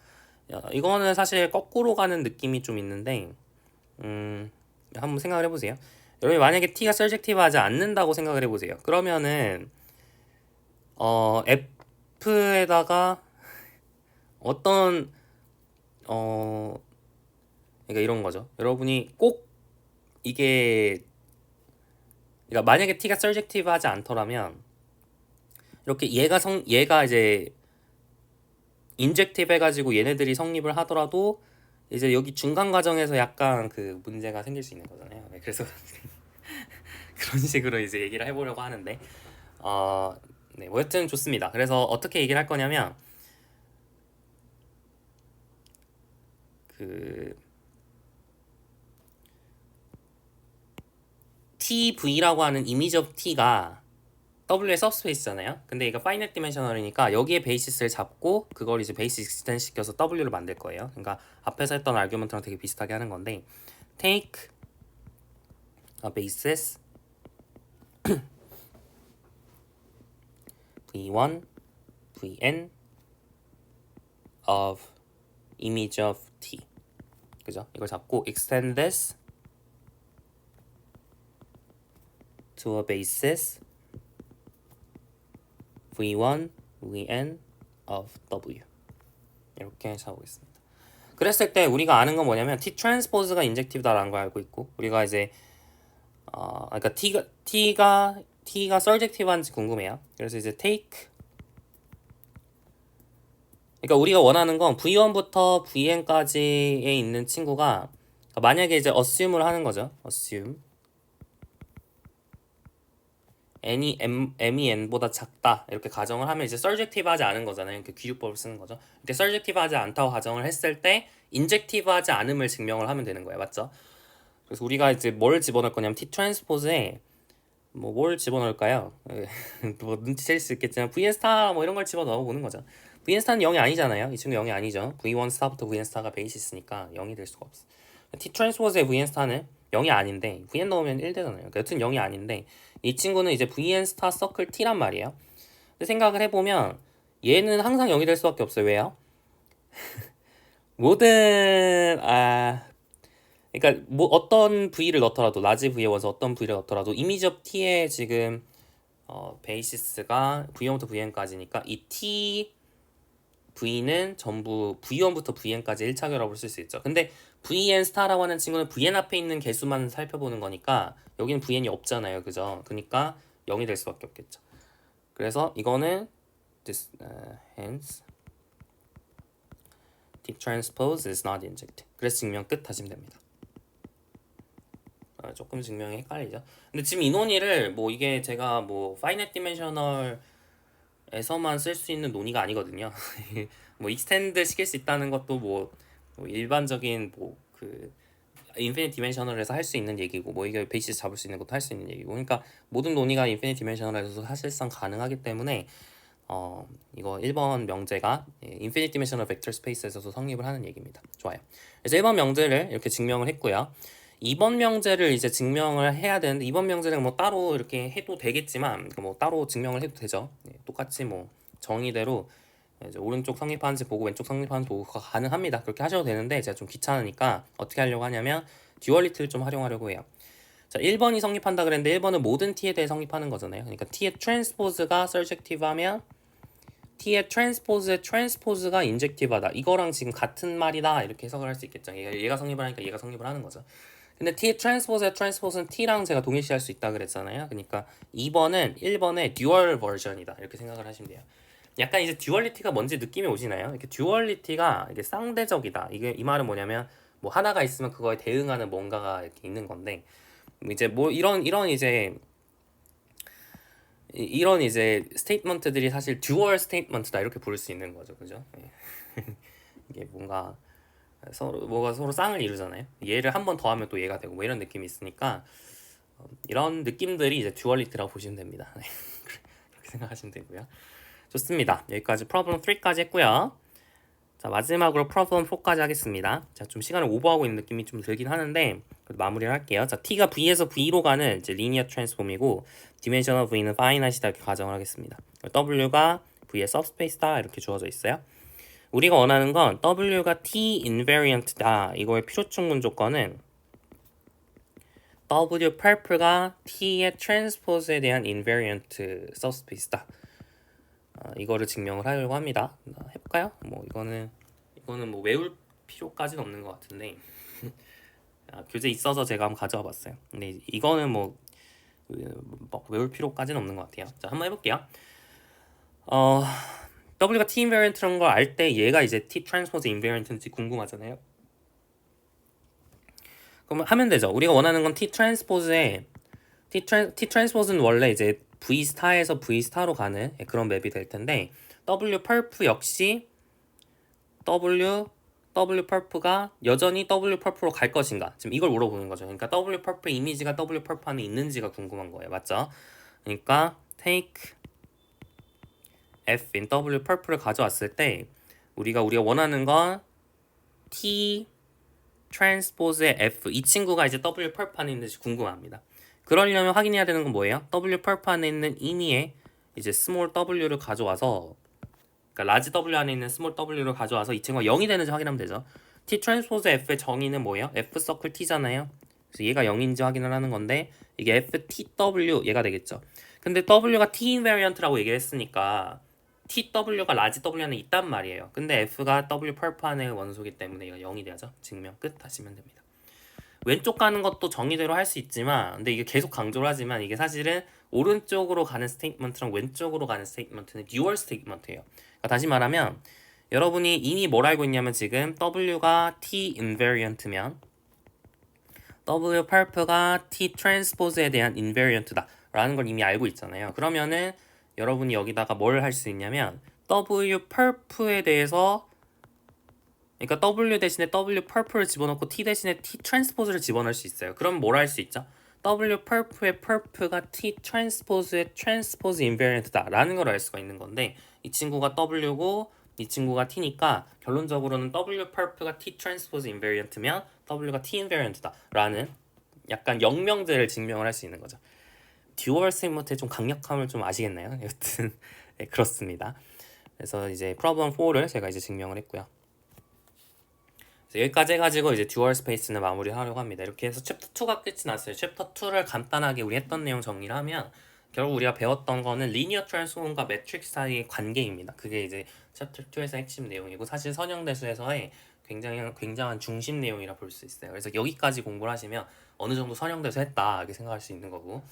이거는 사실 거꾸로 가는 느낌이 좀 있는데 한번 생각을 해보세요. 여러분이 만약에 t가 surjective하지 않는다고 생각을 해보세요. 그러면은 f에다가 어떤 그러니까 이런 거죠. 여러분이 꼭 이게 그러니까 만약에 t가 surjective하지 않더라면 이렇게 얘가 이제 인젝티브 해가지고 얘네들이 성립을 하더라도 이제 여기 중간 과정에서 약간 그 문제가 생길 수 있는 거잖아요. 네, 그래서 그런 식으로 이제 얘기를 해보려고 하는데 네, 뭐 여튼 좋습니다. 그래서 어떻게 얘기를 할 거냐면 그 tv라고 하는 이미지 오브 t가 w의 सब스페이스잖아요. 근데 이거 파이널 디멘셔널이니까 여기에 베이시스를 잡고 그걸 이제 베이스 익스텐 시켜서 w를 만들 거예요. 그러니까 앞에서 했던 아규먼트랑 되게 비슷하게 하는 건데 take a basis v1 vn of image of t 그죠? 이걸 잡고 extend this to a basis v1 vn of w 이렇게 잡아보겠습니다. 그랬을 때 우리가 아는 건 뭐냐면 t transpose가 인젝티브다라는 걸 알고 있고 우리가 이제 그러니까 t가 surjective한지 궁금해요. 그래서 이제 take 그러니까 우리가 원하는 건 v1부터 vn까지에 있는 친구가 만약에 이제 assume를 하는 거죠. assume n이 m이 n보다 작다 이렇게 가정을 하면 이제 surjective하지 않은 거잖아요. 이렇게 귀류법을 쓰는 거죠. 이렇게 surjective하지 않다고 가정을 했을 때 인젝티브하지 않음을 증명을 하면 되는 거예요. 맞죠? 그래서 우리가 이제 뭘 집어넣을 거냐면 t transpose에 뭐 뭘 집어넣을까요? 뭐 눈치챌 수 있겠지만 vn 스타 뭐 이런 걸 집어넣어 보는 거죠. vn 스타는 0이 아니잖아요. 이 친구 0이 아니죠. v1 스타부터 vn 스타가 베이시스니까 0이 될 수가 없어. t transpose의 vn 스타는 0이 아닌데 vn 넣으면 1 되잖아요. 그러니까 여튼 0이 아닌데 이 친구는 이제 vn 스타 서클 t란 말이에요. 근데 생각을 해보면 얘는 항상 0이 될 수밖에 없어요. 왜요? 모든 그러니까 뭐 어떤 v를 넣더라도 라지 v에 원서 어떤 v를 넣더라도 이미지 오브 t의 지금 베이시스가 v1부터 vn까지니까 이 t v는 전부 v1부터 vn까지 1차 결합을 쓸 수 있죠. 근데 vn 스타라고 하는 친구는 vn 앞에 있는 개수만 살펴보는 거니까 여기는 vn이 없잖아요. 그죠? 그러니까 0이 될 수밖에 없겠죠. 그래서 이거는 hence t transpose is not injected. 그래서 증명 끝 하시면 됩니다. 조금 증명이 헷갈리죠. 근데 지금 이 논의를 뭐 이게 제가 뭐 파이널 디멘셔널에서만 쓸 수 있는 논의가 아니거든요. 뭐 익스텐드 시킬 수 있다는 것도 뭐 일반적인 뭐 그 인피니트 디멘셔널에서 할 수 있는 얘기고 뭐 이게 베이시스 잡을 수 있는 것도 할 수 있는 얘기고 그러니까 모든 논의가 인피니트 디멘셔널에서 사실상 가능하기 때문에 이거 1번 명제가 인피니트 디멘셔널 벡터 스페이스에서도 성립을 하는 얘기입니다. 좋아요. 그래서 1번 명제를 이렇게 증명을 했고요. 2번 명제를 이제 증명을 해야 되는데 2번 명제는 뭐 따로 이렇게 해도 되겠지만 뭐 따로 증명을 해도 되죠. 똑같이 뭐 정의대로 이제 오른쪽 성립하는지 보고 왼쪽 성립하는 도구가 가능합니다. 그렇게 하셔도 되는데 제가 좀 귀찮으니까 어떻게 하려고 하냐면 듀얼리티를 좀 활용하려고 해요. 자, 1번이 성립한다 그랬는데 1번은 모든 t에 대해 성립하는 거잖아요. 그러니까 t의 트랜스포즈가 surjective하면 t의 transpose의 transpose가 인젝티브하다. 이거랑 지금 같은 말이다. 이렇게 해석을 할 수 있겠죠. 얘가 성립을 하니까 얘가 성립을 하는 거죠. 근데 t의 transpose의 transpose는 t랑 제가 동일시할 수 있다 그랬잖아요. 그러니까 2번은 1번의 듀얼 버전이다. 이렇게 생각을 하시면 돼요. 약간 이제 듀얼리티가 뭔지 느낌이 오시나요? 이렇게 듀얼리티가 이게 쌍대적이다. 이게 이 말은 뭐냐면 뭐 하나가 있으면 그거에 대응하는 뭔가가 이렇게 있는 건데 이제 뭐 이런 이제 스테이트먼트들이 사실 듀얼 스테이트먼트다 이렇게 부를 수 있는 거죠, 그죠? 이게 뭐가 서로 쌍을 이루잖아요. 얘를 한 번 더 하면 또 얘가 되고 뭐 이런 느낌이 있으니까 이런 느낌들이 이제 듀얼리티라고 보시면 됩니다. 그렇게 생각하시면 되고요. 좋습니다. 여기까지 프로블럼 3까지 했고요. 자, 마지막으로 프로블럼 4까지 하겠습니다. 자, 좀 시간을 오버하고 있는 느낌이 좀 들긴 하는데 그래도 마무리를 할게요. 자, t가 v에서 v로 가는 이제 리니어 트랜스폼이고 디멘셔널 v는 파이나이트다 이렇게 가정을 하겠습니다. w가 v의 सब스페이스다 이렇게 주어져 있어요. 우리가 원하는 건 w가 t invariant다. 이거의 필요충분 조건은 w purple가 t의 트랜스포즈에 대한 invariant subspace다. 이거를 증명을 하려고 합니다. 해볼까요? 뭐 이거는 뭐 외울 필요까지는 없는 것 같은데 교재 있어서 제가 한번 가져와 봤어요. 근데 이거는 뭐 외울 필요까지는 없는 것 같아요. 자, 한번 해볼게요. W가 T invariant라는 걸 알 때 얘가 이제 T transpose invariant인지 궁금하잖아요. 그러면 하면 되죠. 우리가 원하는 건 T transpose의 T transpose는 원래 이제 V 스타에서 V 스타로 가는 그런 맵이 될 텐데 W perf 역시 W perf가 여전히 W perf로 갈 것인가? 지금 이걸 물어보는 거죠. 그러니까 W perf 이미지가 W perf 안에 있는지가 궁금한 거예요. 맞죠? 그러니까 take F in W perf를 가져왔을 때 우리가 원하는 건 T transpose의 F 이 친구가 이제 W perf 안에 있는지 궁금합니다. 그러려면 확인해야 되는 건 뭐예요? W perf 안에 있는 임의의 이제 small w를 가져와서 그러니까 large W 안에 있는 small w를 가져와서 이 친구가 0이 되는지 확인하면 되죠. T transpose F의 정의는 뭐예요? F 서클 T잖아요. 그래서 얘가 0인지 확인을 하는 건데 이게 FTW 얘가 되겠죠. 근데 W가 T invariant라고 얘기를 했으니까 TW가 large W 안에 있단 말이에요. 근데 F가 W perf 안에 원소이기 때문에 얘가 0이 돼야죠. 증명 끝 하시면 됩니다. 왼쪽 가는 것도 정의대로 할 수 있지만 근데 이게 계속 강조를 하지만 이게 사실은 오른쪽으로 가는 스테이트먼트랑 왼쪽으로 가는 스테이트먼트는 듀얼 스테이트먼트예요. 그러니까 다시 말하면 여러분이 이미 뭘 알고 있냐면 지금 W가 T invariant면 W perf가 T transpose에 대한 invariant다 라는 걸 이미 알고 있잖아요. 그러면은 여러분이 여기다가 뭘 할 수 있냐면 W perf에 대해서 그러니까 W 대신에 W purple을 집어넣고 T 대신에 T transpose를 집어넣을 수 있어요. 그럼 뭘 할 수 있죠? W purple의 purple가 T transpose의 transpose invariant다 라는 걸 알 수가 있는 건데 이 친구가 W고 이 친구가 T니까 결론적으로는 W purple가 T transpose invariant면 W가 T invariant다 라는 약간 영명들을 증명을 할 수 있는 거죠. 듀얼 스테이트먼트의 좀 강력함을 좀 아시겠나요? 여튼 네, 그렇습니다. 그래서 이제 프로블럼 4를 제가 이제 증명을 했고요. 여기까지 해가지고 이제 듀얼 스페이스는 마무리하려고 합니다. 이렇게 해서 챕터 2가 끝이 났어요. 챕터 2를 간단하게 우리 했던 내용 정리를 하면 결국 우리가 배웠던 거는 리니어 트랜스폼과 매트릭스 사이의 관계입니다. 그게 이제 챕터 2에서 핵심 내용이고 사실 선형대수에서의 굉장한 중심 내용이라 볼 수 있어요. 그래서 여기까지 공부를 하시면 어느 정도 선형대수 했다 이렇게 생각할 수 있는 거고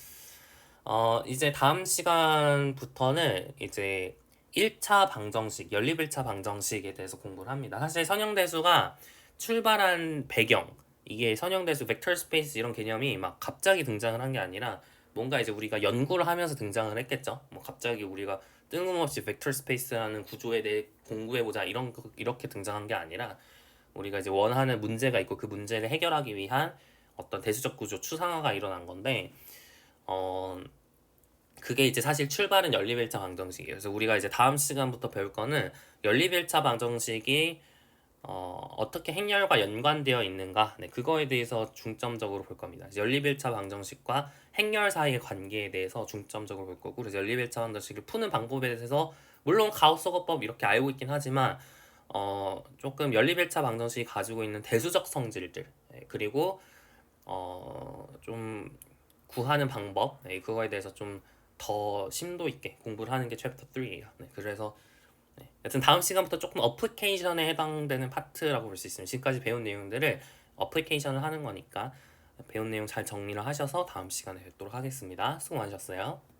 이제 다음 시간부터는 이제 1차 방정식, 연립 1차 방정식에 대해서 공부를 합니다. 사실 선형대수가 출발한 배경 이게 선형대수 벡터 스페이스 이런 개념이 막 갑자기 등장을 한 게 아니라 뭔가 이제 우리가 연구를 하면서 등장을 했겠죠. 뭐 갑자기 우리가 뜬금없이 벡터 스페이스라는 구조에 대해 공부해보자 이렇게 등장한 게 아니라 우리가 이제 원하는 문제가 있고 그 문제를 해결하기 위한 어떤 대수적 구조 추상화가 일어난 건데 그게 이제 사실 출발은 연립일차 방정식이에요. 그래서 우리가 이제 다음 시간부터 배울 거는 연립일차 방정식이 어떻게 행렬과 연관되어 있는가 그거에 대해서 중점적으로 볼 겁니다. 연립일차 방정식과 행렬 사이의 관계에 대해서 중점적으로 볼 거고 그래서 연립일차 방정식을 푸는 방법에 대해서 물론 가우스-서거법 이렇게 알고 있긴 하지만 조금 연립일차 방정식이 가지고 있는 대수적 성질들 그리고 좀 구하는 방법 그거에 대해서 좀 더 심도 있게 공부를 하는 게 챕터 3예요. 그래서 여튼 다음 시간부터 조금 어플리케이션에 해당되는 파트라고 볼 수 있습니다. 지금까지 배운 내용들을 어플리케이션을 하는 거니까 배운 내용 잘 정리를 하셔서 다음 시간에 뵙도록 하겠습니다. 수고 많으셨어요.